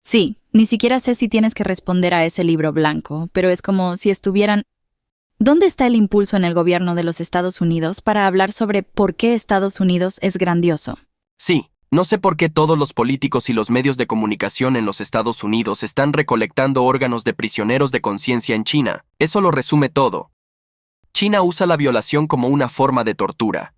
Sí, ni siquiera sé si tienes que responder a ese libro blanco, pero es como si estuvieran... ¿Dónde está el impulso en el gobierno de los Estados Unidos para hablar sobre por qué Estados Unidos es grandioso? Sí, no sé por qué todos los políticos y los medios de comunicación en los Estados Unidos están recolectando órganos de prisioneros de conciencia en China. Eso lo resume todo. China usa la violación como una forma de tortura.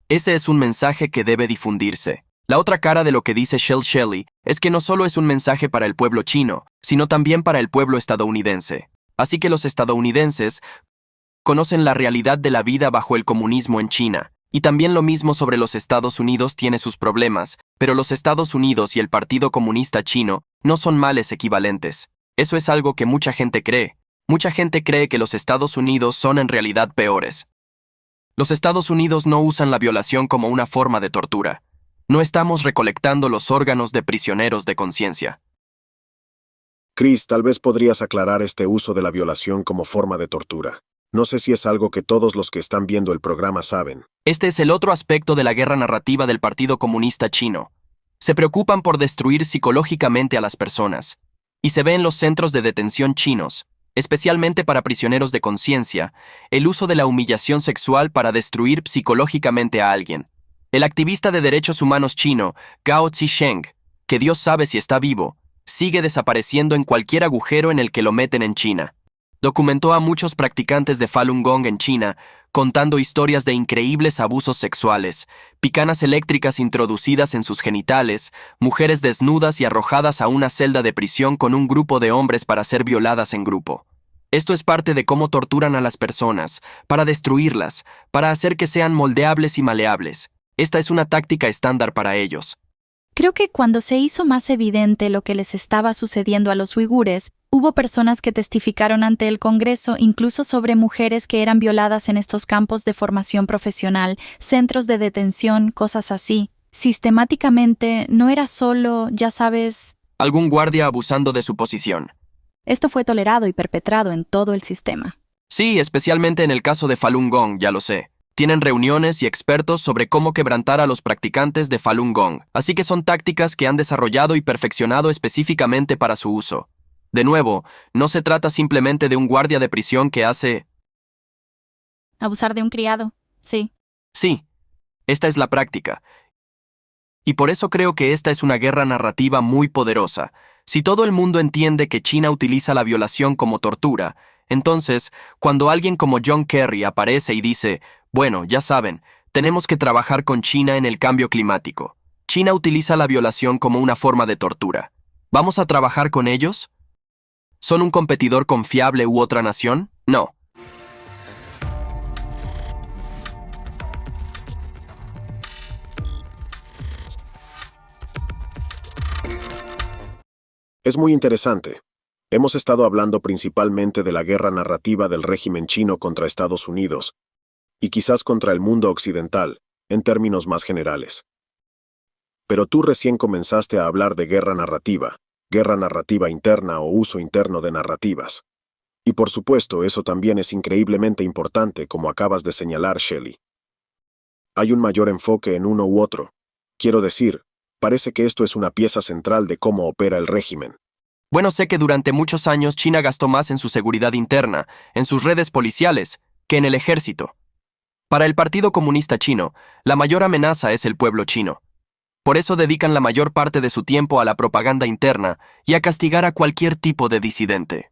Ese es un mensaje que debe difundirse. La otra cara de lo que dice Shelley es que no solo es un mensaje para el pueblo chino, sino también para el pueblo estadounidense. Así que los estadounidenses conocen la realidad de la vida bajo el comunismo en China, y también lo mismo sobre los Estados Unidos tiene sus problemas, pero los Estados Unidos y el Partido Comunista Chino no son males equivalentes. Eso es algo que mucha gente cree. Mucha gente cree que los Estados Unidos son en realidad peores. Los Estados Unidos no usan la violación como una forma de tortura. No estamos recolectando los órganos de prisioneros de conciencia. Chris, tal vez podrías aclarar este uso de la violación como forma de tortura. No sé si es algo que todos los que están viendo el programa saben. Este es el otro aspecto de la guerra narrativa del Partido Comunista Chino. Se preocupan por destruir psicológicamente a las personas. Y se ve en los centros de detención chinos, especialmente para prisioneros de conciencia, el uso de la humillación sexual para destruir psicológicamente a alguien. El activista de derechos humanos chino, Gao Zisheng, que Dios sabe si está vivo, sigue desapareciendo en cualquier agujero en el que lo meten en China. Documentó a muchos practicantes de Falun Gong en China, contando historias de increíbles abusos sexuales, picanas eléctricas introducidas en sus genitales, mujeres desnudas y arrojadas a una celda de prisión con un grupo de hombres para ser violadas en grupo. Esto es parte de cómo torturan a las personas, para destruirlas, para hacer que sean moldeables y maleables. Esta es una táctica estándar para ellos. Creo que cuando se hizo más evidente lo que les estaba sucediendo a los uigures, hubo personas que testificaron ante el Congreso incluso sobre mujeres que eran violadas en estos campos de formación profesional, centros de detención, cosas así. Sistemáticamente, no era solo, ya sabes, Algún guardia abusando de su posición. esto fue tolerado y perpetrado en todo el sistema. Sí, especialmente en el caso de Falun Gong, ya lo sé. Tienen reuniones y expertos sobre cómo quebrantar a los practicantes de Falun Gong, así que son tácticas que han desarrollado y perfeccionado específicamente para su uso. De nuevo, no se trata simplemente de un guardia de prisión que hace... Abusar de un criado, sí. Sí, esta es la práctica. Y por eso creo que esta es una guerra narrativa muy poderosa. Si todo el mundo entiende que China utiliza la violación como tortura, entonces, cuando alguien como John Kerry aparece y dice, bueno, ya saben, tenemos que trabajar con China en el cambio climático. China utiliza la violación como una forma de tortura. ¿Vamos a trabajar con ellos? ¿Son un competidor confiable u otra nación? No. Es muy interesante. Hemos estado hablando principalmente de la guerra narrativa del régimen chino contra Estados Unidos, y quizás contra el mundo occidental, en términos más generales. Pero tú recién comenzaste a hablar de guerra narrativa interna o uso interno de narrativas. Y por supuesto, eso también es increíblemente importante, como acabas de señalar, Shelley. Hay un mayor enfoque en uno u otro. Quiero decir, parece que esto es una pieza central de cómo opera el régimen. Bueno, sé que durante muchos años China gastó más en su seguridad interna, en sus redes policiales, que en el ejército. Para el Partido Comunista Chino, la mayor amenaza es el pueblo chino. Por eso dedican la mayor parte de su tiempo a la propaganda interna y a castigar a cualquier tipo de disidente.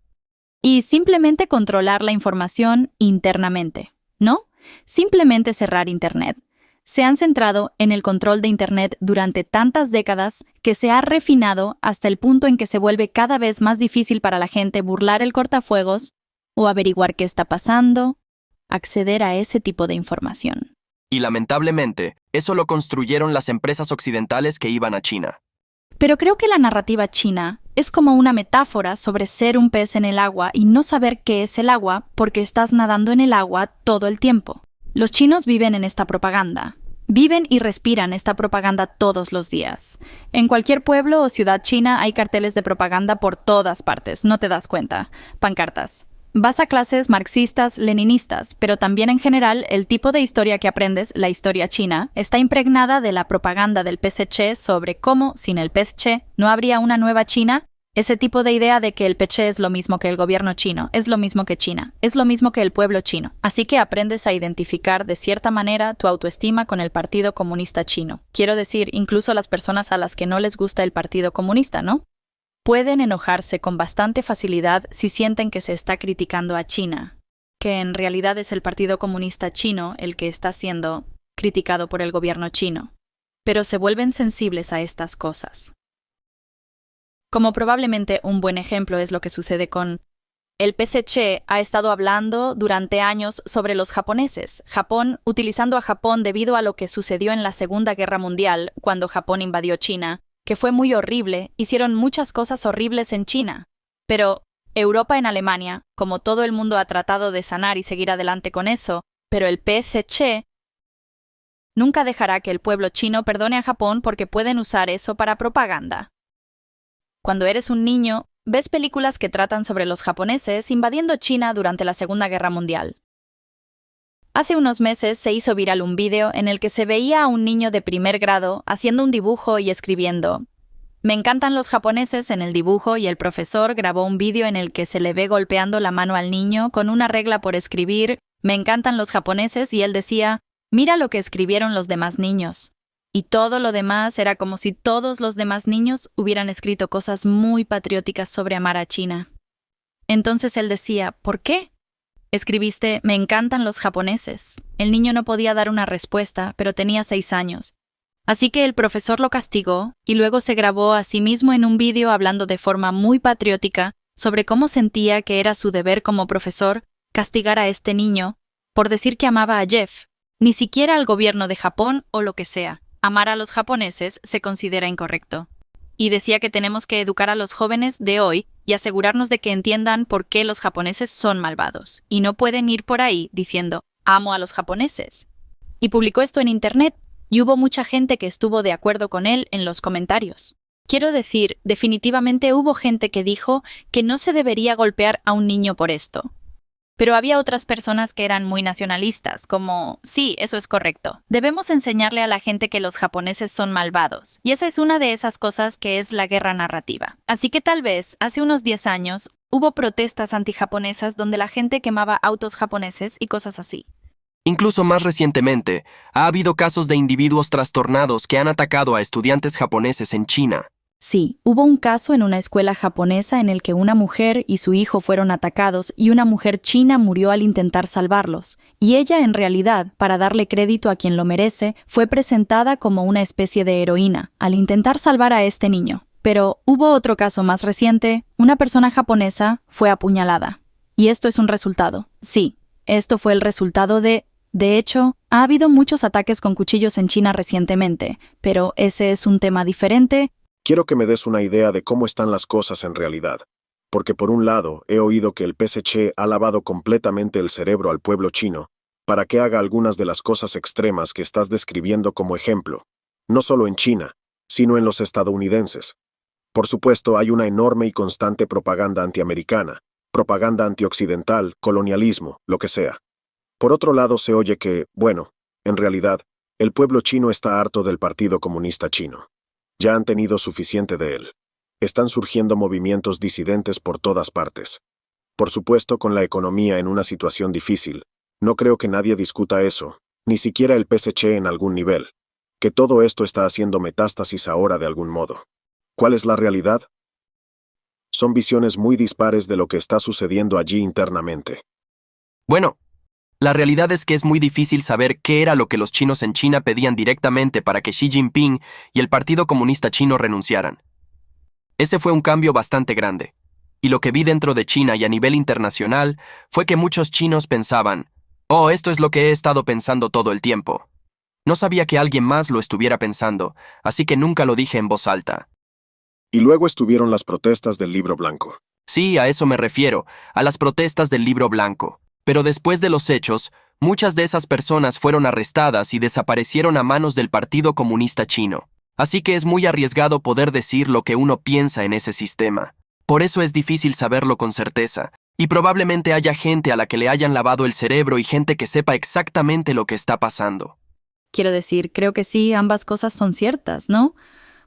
Y simplemente controlar la información internamente, ¿no? Simplemente cerrar Internet. Se han centrado en el control de Internet durante tantas décadas que se ha refinado hasta el punto en que se vuelve cada vez más difícil para la gente burlar el cortafuegos o averiguar qué está pasando, acceder a ese tipo de información. Y lamentablemente, eso lo construyeron las empresas occidentales que iban a China. Pero creo que la narrativa china es como una metáfora sobre ser un pez en el agua y no saber qué es el agua porque estás nadando en el agua todo el tiempo. Los chinos viven en esta propaganda. Viven y respiran esta propaganda todos los días. En cualquier pueblo o ciudad china hay carteles de propaganda por todas partes, no te das cuenta. Pancartas. Vas a clases marxistas, leninistas, pero también en general el tipo de historia que aprendes, la historia china, está impregnada de la propaganda del PSC sobre cómo, sin el PSC, no habría una nueva China. Ese tipo de idea de que el PSC es lo mismo que el gobierno chino, es lo mismo que China, es lo mismo que el pueblo chino. Así que aprendes a identificar de cierta manera tu autoestima con el Partido Comunista Chino. Quiero decir, incluso las personas a las que no les gusta el Partido Comunista, ¿no? Pueden enojarse con bastante facilidad si sienten que se está criticando a China, que en realidad es el Partido Comunista Chino el que está siendo criticado por el gobierno chino. Pero se vuelven sensibles a estas cosas. Como probablemente un buen ejemplo es lo que sucede con el PSC ha estado hablando durante años sobre los japoneses. Japón, utilizando a Japón debido a lo que sucedió en la Segunda Guerra Mundial, cuando Japón invadió China, que fue muy horrible, hicieron muchas cosas horribles en China. Pero Europa en Alemania, como todo el mundo ha tratado de sanar y seguir adelante con eso, pero el PSC nunca dejará que el pueblo chino perdone a Japón porque pueden usar eso para propaganda. Cuando eres un niño, ves películas que tratan sobre los japoneses invadiendo China durante la Segunda Guerra Mundial. Hace unos meses se hizo viral un vídeo en el que se veía a un niño de primer grado haciendo un dibujo y escribiendo «Me encantan los japoneses» en el dibujo, y el profesor grabó un vídeo en el que se le ve golpeando la mano al niño con una regla por escribir «Me encantan los japoneses» y él decía «Mira lo que escribieron los demás niños». Y todo lo demás era como si todos los demás niños hubieran escrito cosas muy patrióticas sobre amar a China. Entonces él decía, ¿por qué? Escribiste, me encantan los japoneses. El niño no podía dar una respuesta, pero tenía 6 años. Así que el profesor lo castigó y luego se grabó a sí mismo en un vídeo hablando de forma muy patriótica sobre cómo sentía que era su deber como profesor castigar a este niño por decir que amaba a Jeff, ni siquiera al gobierno de Japón o lo que sea. amar a los japoneses se considera incorrecto. Y decía que tenemos que educar a los jóvenes de hoy y asegurarnos de que entiendan por qué los japoneses son malvados, y no pueden ir por ahí diciendo, amo a los japoneses. Y publicó esto en Internet, y hubo mucha gente que estuvo de acuerdo con él en los comentarios. Quiero decir, definitivamente hubo gente que dijo que no se debería golpear a un niño por esto. Pero había otras personas que eran muy nacionalistas, como, sí, eso es correcto. Debemos enseñarle a la gente que los japoneses son malvados. Y esa es una de esas cosas que es la guerra narrativa. Así que tal vez, hace unos 10 años, hubo protestas antijaponesas donde la gente quemaba autos japoneses y cosas así. Incluso más recientemente, ha habido casos de individuos trastornados que han atacado a estudiantes japoneses en China. Sí, hubo un caso en una escuela japonesa en el que una mujer y su hijo fueron atacados y una mujer china murió al intentar salvarlos. Y ella, en realidad, para darle crédito a quien lo merece, fue presentada como una especie de heroína, al intentar salvar a este niño. Pero hubo otro caso más reciente, una persona japonesa fue apuñalada. Y esto es un resultado. Sí, esto fue el resultado de... De hecho, ha habido muchos ataques con cuchillos en China recientemente, pero ese es un tema diferente. Quiero que me des una idea de cómo están las cosas en realidad, porque por un lado he oído que el PSC ha lavado completamente el cerebro al pueblo chino para que haga algunas de las cosas extremas que estás describiendo como ejemplo, no solo en China, sino en los estadounidenses. Por supuesto, hay una enorme y constante propaganda antiamericana, propaganda antioccidental, colonialismo, lo que sea. Por otro lado, se oye que, bueno, en realidad, el pueblo chino está harto del Partido Comunista Chino. Ya han tenido suficiente de él. Están surgiendo movimientos disidentes por todas partes. Por supuesto, con la economía en una situación difícil, no creo que nadie discuta eso, ni siquiera el PSC en algún nivel, que todo esto está haciendo metástasis ahora de algún modo. ¿Cuál es la realidad? Son visiones muy dispares de lo que está sucediendo allí internamente. Bueno, la realidad es que es muy difícil saber qué era lo que los chinos en China pedían directamente para que Xi Jinping y el Partido Comunista Chino renunciaran. Ese fue un cambio bastante grande. Y lo que vi dentro de China y a nivel internacional fue que muchos chinos pensaban, oh, esto es lo que he estado pensando todo el tiempo. No sabía que alguien más lo estuviera pensando, así que nunca lo dije en voz alta. Y luego estuvieron las protestas del Libro Blanco. Sí, a eso me refiero, a las protestas del Libro Blanco. Pero después de los hechos, muchas de esas personas fueron arrestadas y desaparecieron a manos del Partido Comunista Chino. Así que es muy arriesgado poder decir lo que uno piensa en ese sistema. Por eso es difícil saberlo con certeza, y probablemente haya gente a la que le hayan lavado el cerebro y gente que sepa exactamente lo que está pasando. Quiero decir, creo que sí, ambas cosas son ciertas, ¿no?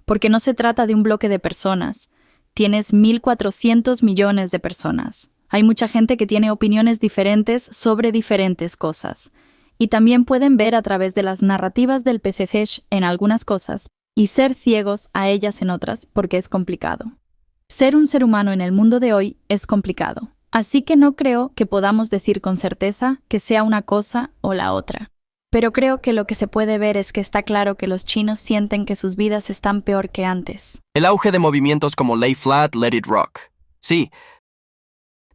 Porque no se trata de un bloque de personas. Tienes 1.400 millones de personas. Hay mucha gente que tiene opiniones diferentes sobre diferentes cosas. Y también pueden ver a través de las narrativas del PCC en algunas cosas y ser ciegos a ellas en otras porque es complicado. Ser un ser humano en el mundo de hoy es complicado. Así que no creo que podamos decir con certeza que sea una cosa o la otra. Pero creo que lo que se puede ver es que está claro que los chinos sienten que sus vidas están peor que antes. El auge de movimientos como Lay Flat, Let It Rock. Sí,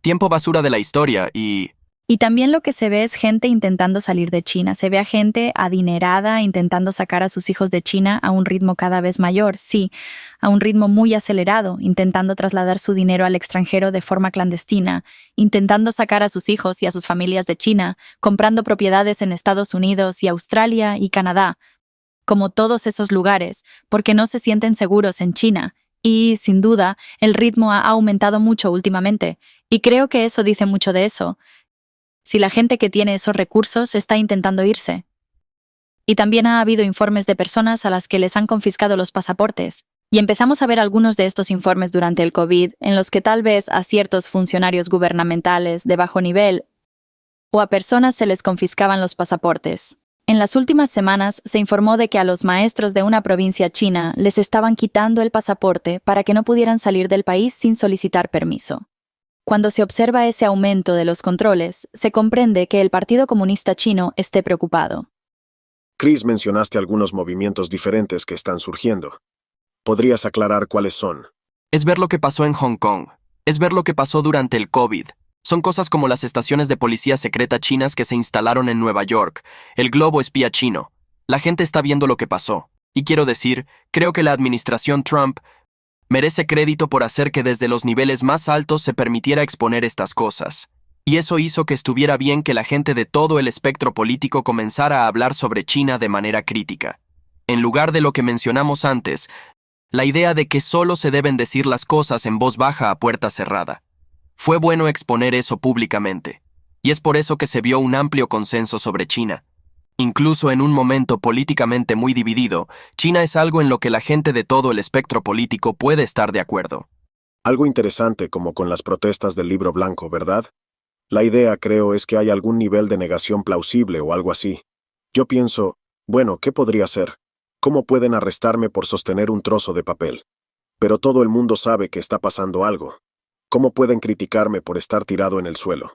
tiempo basura de la historia y también lo que se ve es gente intentando salir de China. Se ve a gente adinerada intentando sacar a sus hijos de China a un ritmo cada vez mayor, sí, a un ritmo muy acelerado, intentando trasladar su dinero al extranjero de forma clandestina, intentando sacar a sus hijos y a sus familias de China, comprando propiedades en Estados Unidos y Australia y Canadá, como todos esos lugares, porque no se sienten seguros en China. Y, sin duda, el ritmo ha aumentado mucho últimamente, y creo que eso dice mucho de eso. Si la gente que tiene esos recursos está intentando irse. Y también ha habido informes de personas a las que les han confiscado los pasaportes. Y empezamos a ver algunos de estos informes durante el COVID, en los que tal vez a ciertos funcionarios gubernamentales de bajo nivel o a personas se les confiscaban los pasaportes. En las últimas semanas se informó de que a los maestros de una provincia china les estaban quitando el pasaporte para que no pudieran salir del país sin solicitar permiso. Cuando se observa ese aumento de los controles, se comprende que el Partido Comunista Chino esté preocupado. Chris, mencionaste algunos movimientos diferentes que están surgiendo. ¿Podrías aclarar cuáles son? Es ver lo que pasó en Hong Kong. Es ver lo que pasó durante el COVID. Son cosas como las estaciones de policía secreta chinas que se instalaron en Nueva York, el globo espía chino. La gente está viendo lo que pasó. Y quiero decir, creo que la administración Trump merece crédito por hacer que desde los niveles más altos se permitiera exponer estas cosas. Y eso hizo que estuviera bien que la gente de todo el espectro político comenzara a hablar sobre China de manera crítica. En lugar de lo que mencionamos antes, la idea de que solo se deben decir las cosas en voz baja a puerta cerrada. Fue bueno exponer eso públicamente. Y es por eso que se vio un amplio consenso sobre China. Incluso en un momento políticamente muy dividido, China es algo en lo que la gente de todo el espectro político puede estar de acuerdo. Algo interesante como con las protestas del Libro Blanco, ¿verdad? La idea, creo, es que hay algún nivel de negación plausible o algo así. Yo pienso, bueno, ¿qué podría ser? ¿Cómo pueden arrestarme por sostener un trozo de papel? Pero todo el mundo sabe que está pasando algo. ¿Cómo pueden criticarme por estar tirado en el suelo?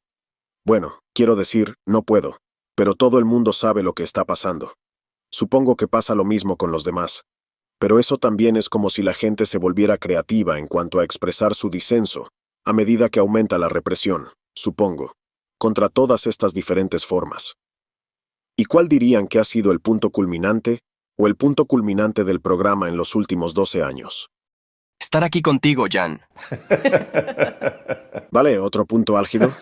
Bueno, quiero decir, no puedo, pero todo el mundo sabe lo que está pasando. Supongo que pasa lo mismo con los demás. Pero eso también es como si la gente se volviera creativa en cuanto a expresar su disenso, a medida que aumenta la represión, supongo, contra todas estas diferentes formas. ¿Y cuál dirían que ha sido el punto culminante o el punto culminante del programa en los últimos 12 años? Estar aquí contigo, Jan. ¿Vale? ¿Otro punto álgido?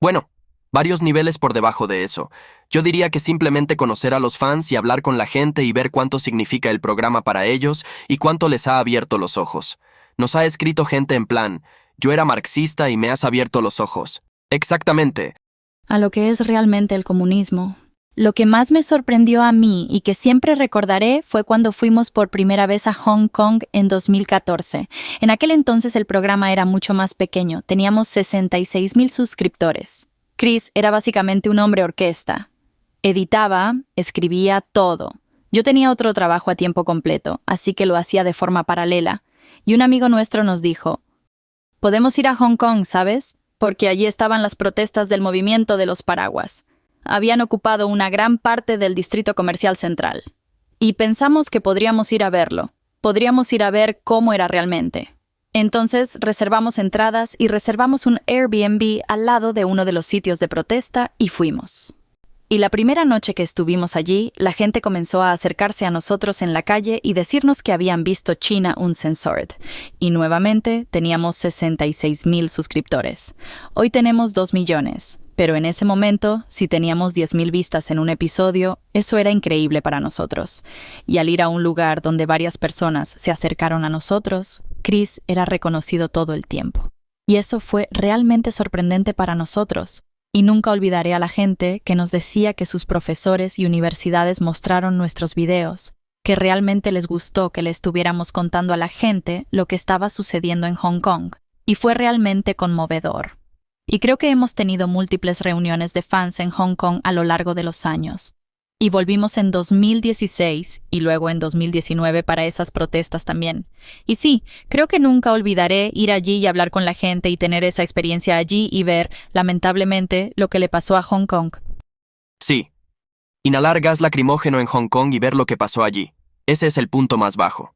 Bueno, varios niveles por debajo de eso. Yo diría que simplemente conocer a los fans y hablar con la gente y ver cuánto significa el programa para ellos y cuánto les ha abierto los ojos. Nos ha escrito gente en plan, yo era marxista y me has abierto los ojos. Exactamente. A lo que es realmente el comunismo. Lo que más me sorprendió a mí y que siempre recordaré fue cuando fuimos por primera vez a Hong Kong en 2014. En aquel entonces el programa era mucho más pequeño, teníamos 66,000 suscriptores. Chris era básicamente un hombre orquesta. Editaba, escribía todo. Yo tenía otro trabajo a tiempo completo, así que lo hacía de forma paralela. Y un amigo nuestro nos dijo, «Podemos ir a Hong Kong, ¿sabes? Porque allí estaban las protestas del movimiento de los paraguas. Habían ocupado una gran parte del distrito comercial central. Y pensamos que podríamos ir a verlo. Podríamos ir a ver cómo era realmente. Entonces reservamos entradas y reservamos un Airbnb al lado de uno de los sitios de protesta y fuimos. Y la primera noche que estuvimos allí, la gente comenzó a acercarse a nosotros en la calle y decirnos que habían visto China Uncensored. Y nuevamente teníamos 66,000 suscriptores. Hoy tenemos 2 millones. Pero en ese momento, si teníamos 10,000 vistas en un episodio, eso era increíble para nosotros. Y al ir a un lugar donde varias personas se acercaron a nosotros, Chris era reconocido todo el tiempo. Y eso fue realmente sorprendente para nosotros. Y nunca olvidaré a la gente que nos decía que sus profesores y universidades mostraron nuestros videos, que realmente les gustó que le estuviéramos contando a la gente lo que estaba sucediendo en Hong Kong. Y fue realmente conmovedor. Y creo que hemos tenido múltiples reuniones de fans en Hong Kong a lo largo de los años. Y volvimos en 2016 y luego en 2019 para esas protestas también. Y sí, creo que nunca olvidaré ir allí y hablar con la gente y tener esa experiencia allí y ver, lamentablemente, lo que le pasó a Hong Kong. Sí. Inhalar gas lacrimógeno en Hong Kong y ver lo que pasó allí. Ese es el punto más bajo.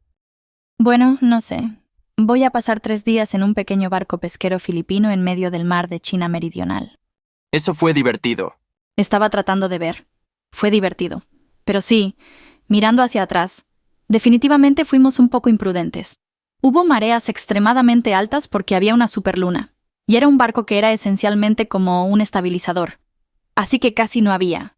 Bueno, no sé. Voy a pasar 3 días en un pequeño barco pesquero filipino en medio del mar de China Meridional. Eso fue divertido. Estaba tratando de ver. Fue divertido. Pero sí, mirando hacia atrás, definitivamente fuimos un poco imprudentes. Hubo mareas extremadamente altas porque había una superluna. Y era un barco que era esencialmente como un estabilizador. Así que casi no había.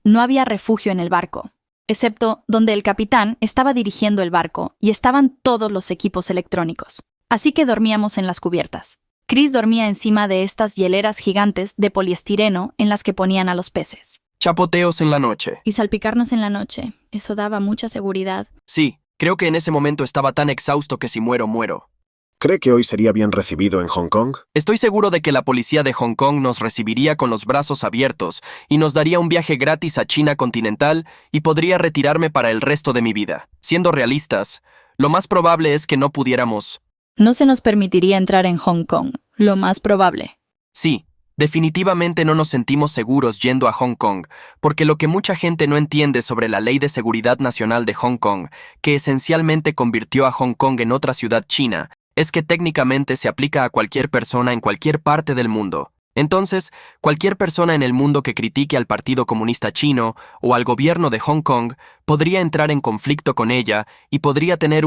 No había refugio en el barco. Excepto donde el capitán estaba dirigiendo el barco y estaban todos los equipos electrónicos. Así que dormíamos en las cubiertas. Chris dormía encima de estas hieleras gigantes de poliestireno en las que ponían a los peces. Chapoteos en la noche. Y salpicarnos en la noche. Eso daba mucha seguridad. Sí, creo que en ese momento estaba tan exhausto que si muero, muero. ¿Cree que hoy sería bien recibido en Hong Kong? Estoy seguro de que la policía de Hong Kong nos recibiría con los brazos abiertos y nos daría un viaje gratis a China continental y podría retirarme para el resto de mi vida. Siendo realistas, lo más probable es que no pudiéramos. No se nos permitiría entrar en Hong Kong, lo más probable. Sí, definitivamente no nos sentimos seguros yendo a Hong Kong, porque lo que mucha gente no entiende sobre la Ley de Seguridad Nacional de Hong Kong, que esencialmente convirtió a Hong Kong en otra ciudad china, es que técnicamente se aplica a cualquier persona en cualquier parte del mundo. Entonces, cualquier persona en el mundo que critique al Partido Comunista Chino o al gobierno de Hong Kong podría entrar en conflicto con ella y podría tener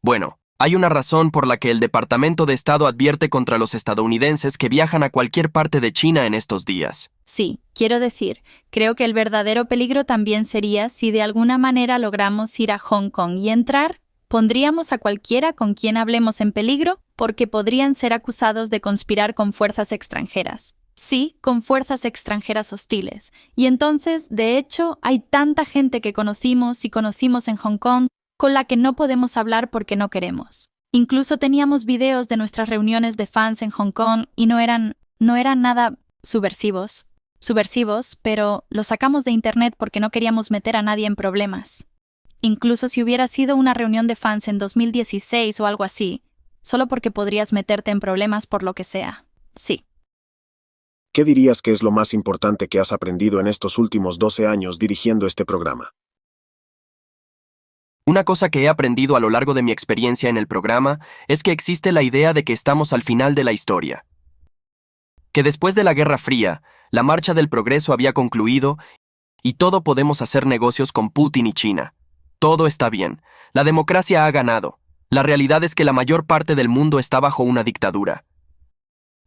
bueno, hay una razón por la que el Departamento de Estado advierte contra los estadounidenses que viajan a cualquier parte de China en estos días. Sí, quiero decir, creo que el verdadero peligro también sería si de alguna manera logramos ir a Hong Kong y entrar, pondríamos a cualquiera con quien hablemos en peligro porque podrían ser acusados de conspirar con fuerzas extranjeras. Sí, con fuerzas extranjeras hostiles. Y entonces, de hecho, hay tanta gente que conocimos y conocimos en Hong Kong con la que no podemos hablar porque no queremos. Incluso teníamos videos de nuestras reuniones de fans en Hong Kong y no eran nada subversivos, pero los sacamos de internet porque no queríamos meter a nadie en problemas. Incluso si hubiera sido una reunión de fans en 2016 o algo así, solo porque podrías meterte en problemas por lo que sea. Sí. ¿Qué dirías que es lo más importante que has aprendido en estos últimos 12 años dirigiendo este programa? Una cosa que he aprendido a lo largo de mi experiencia en el programa es que existe la idea de que estamos al final de la historia. Que después de la Guerra Fría, la marcha del progreso había concluido y todo podemos hacer negocios con Putin y China. Todo está bien. La democracia ha ganado. La realidad es que la mayor parte del mundo está bajo una dictadura.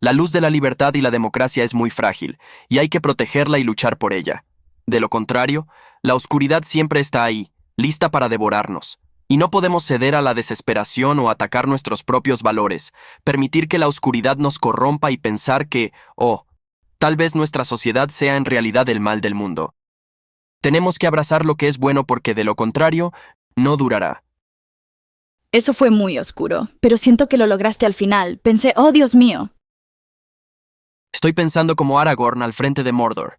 La luz de la libertad y la democracia es muy frágil, y hay que protegerla y luchar por ella. De lo contrario, la oscuridad siempre está ahí, lista para devorarnos. Y no podemos ceder a la desesperación o atacar nuestros propios valores, permitir que la oscuridad nos corrompa y pensar que, tal vez nuestra sociedad sea en realidad el mal del mundo. Tenemos que abrazar lo que es bueno porque de lo contrario, no durará. Eso fue muy oscuro, pero siento que lo lograste al final. Pensé, ¡oh, Dios mío! Estoy pensando como Aragorn al frente de Mordor.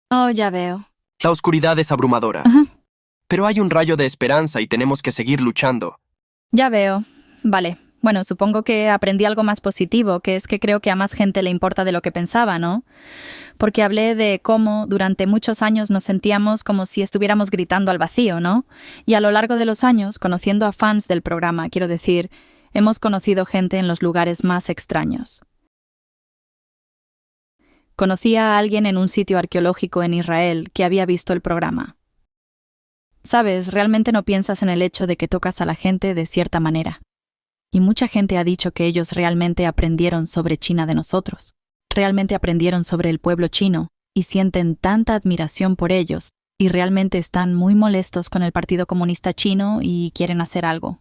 Oh, ya veo. La oscuridad es abrumadora. Ajá. Pero hay un rayo de esperanza y tenemos que seguir luchando. Ya veo. Vale. Bueno, supongo que aprendí algo más positivo, que es que creo que a más gente le importa de lo que pensaba, ¿no? Porque hablé de cómo durante muchos años nos sentíamos como si estuviéramos gritando al vacío, ¿no? Y a lo largo de los años, conociendo a fans del programa, quiero decir, hemos conocido gente en los lugares más extraños. Conocí a alguien en un sitio arqueológico en Israel que había visto el programa. Sabes, realmente no piensas en el hecho de que tocas a la gente de cierta manera. Y mucha gente ha dicho que ellos realmente aprendieron sobre China de nosotros. Realmente aprendieron sobre el pueblo chino y sienten tanta admiración por ellos y realmente están muy molestos con el Partido Comunista Chino y quieren hacer algo.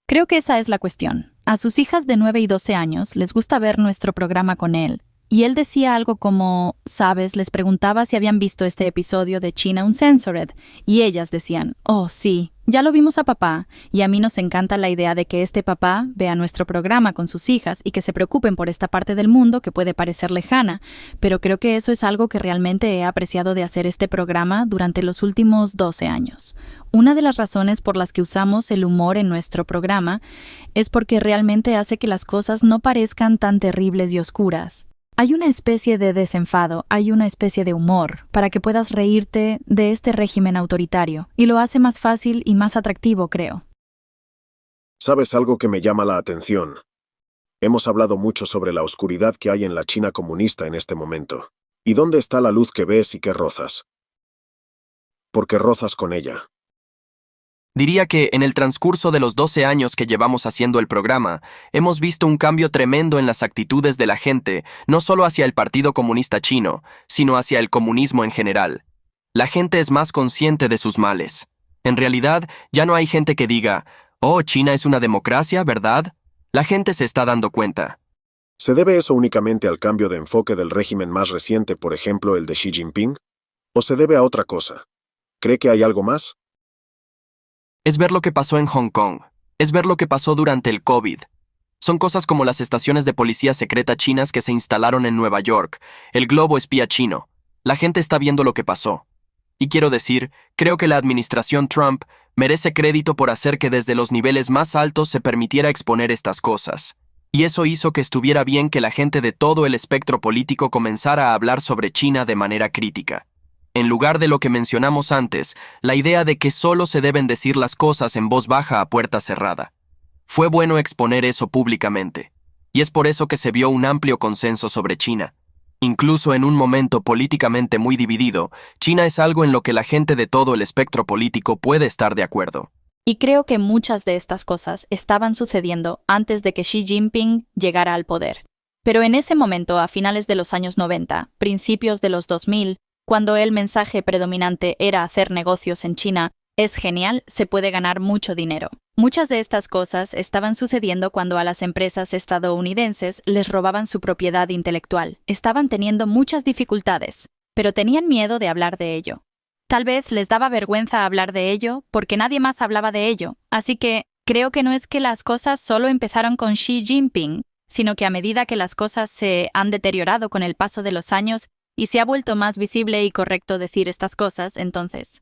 Creo que esa es la cuestión. A sus hijas de 9 y 12 años les gusta ver nuestro programa con él. Y él decía algo como, ¿sabes? Les preguntaba si habían visto este episodio de China Uncensored, y ellas decían, oh, sí, ya lo vimos a papá, y a mí nos encanta la idea de que este papá vea nuestro programa con sus hijas y que se preocupen por esta parte del mundo que puede parecer lejana, pero creo que eso es algo que realmente he apreciado de hacer este programa durante los últimos 12 años. Una de las razones por las que usamos el humor en nuestro programa es porque realmente hace que las cosas no parezcan tan terribles y oscuras. Hay una especie de desenfado, hay una especie de humor, para que puedas reírte de este régimen autoritario, y lo hace más fácil y más atractivo, creo. ¿Sabes algo que me llama la atención? Hemos hablado mucho sobre la oscuridad que hay en la China comunista en este momento. ¿Y dónde está la luz que ves y que rozas? ¿Por qué rozas con ella? Diría que en el transcurso de los 12 años que llevamos haciendo el programa, hemos visto un cambio tremendo en las actitudes de la gente, no solo hacia el Partido Comunista Chino, sino hacia el comunismo en general. La gente es más consciente de sus males. En realidad, ya no hay gente que diga, oh, China es una democracia, ¿verdad? La gente se está dando cuenta. ¿Se debe eso únicamente al cambio de enfoque del régimen más reciente, por ejemplo, el de Xi Jinping? ¿O se debe a otra cosa? ¿Cree que hay algo más? Es ver lo que pasó en Hong Kong. Es ver lo que pasó durante el COVID. Son cosas como las estaciones de policía secreta chinas que se instalaron en Nueva York, el globo espía chino. La gente está viendo lo que pasó. Y quiero decir, creo que la administración Trump merece crédito por hacer que desde los niveles más altos se permitiera exponer estas cosas. Y eso hizo que estuviera bien que la gente de todo el espectro político comenzara a hablar sobre China de manera crítica. En lugar de lo que mencionamos antes, la idea de que solo se deben decir las cosas en voz baja a puerta cerrada. Fue bueno exponer eso públicamente. y es por eso que se vio un amplio consenso sobre China. Incluso en un momento políticamente muy dividido, China es algo en lo que la gente de todo el espectro político puede estar de acuerdo. Y creo que muchas de estas cosas estaban sucediendo antes de que Xi Jinping llegara al poder. Pero en ese momento, a finales de los años 90, principios de los 2000, cuando el mensaje predominante era hacer negocios en China, es genial, se puede ganar mucho dinero. Muchas de estas cosas estaban sucediendo cuando a las empresas estadounidenses les robaban su propiedad intelectual. Estaban teniendo muchas dificultades, pero tenían miedo de hablar de ello. Tal vez les daba vergüenza hablar de ello porque nadie más hablaba de ello. Así que creo que no es que las cosas solo empezaron con Xi Jinping, sino que a medida que las cosas se han deteriorado con el paso de los años y se ha vuelto más visible y correcto decir estas cosas, entonces,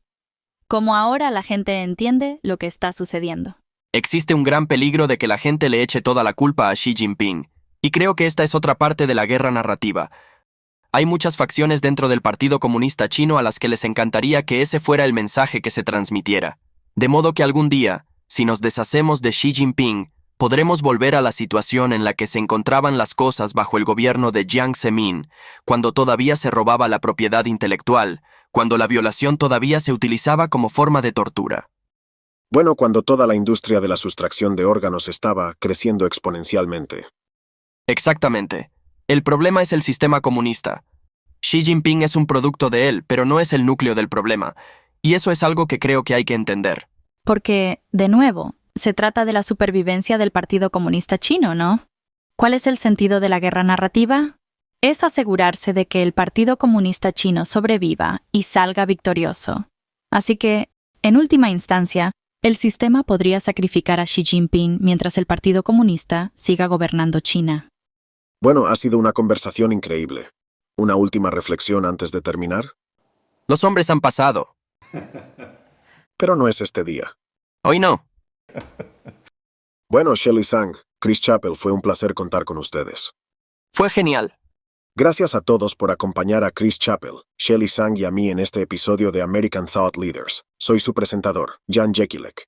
como ahora la gente entiende lo que está sucediendo. Existe un gran peligro de que la gente le eche toda la culpa a Xi Jinping, y creo que esta es otra parte de la guerra narrativa. Hay muchas facciones dentro del Partido Comunista Chino a las que les encantaría que ese fuera el mensaje que se transmitiera. De modo que algún día, si nos deshacemos de Xi Jinping, podremos volver a la situación en la que se encontraban las cosas bajo el gobierno de Jiang Zemin, cuando todavía se robaba la propiedad intelectual, cuando la violación todavía se utilizaba como forma de tortura. Bueno, cuando toda la industria de la sustracción de órganos estaba creciendo exponencialmente. Exactamente. El problema es el sistema comunista. Xi Jinping es un producto de él, pero no es el núcleo del problema, y eso es algo que creo que hay que entender. Porque, de nuevo, se trata de la supervivencia del Partido Comunista Chino, ¿no? ¿Cuál es el sentido de la guerra narrativa? Es asegurarse de que el Partido Comunista Chino sobreviva y salga victorioso. Así que, en última instancia, el sistema podría sacrificar a Xi Jinping mientras el Partido Comunista siga gobernando China. Bueno, ha sido una conversación increíble. ¿Una última reflexión antes de terminar? Los hombres han pasado. Pero no es este día. Hoy no. Bueno, Shelly Sang, Chris Chappell, fue un placer contar con ustedes. Fue genial. Gracias a todos por acompañar a Chris Chappell, Shelly Sang y a mí en este episodio de American Thought Leaders. Soy su presentador, Jan Jekilek.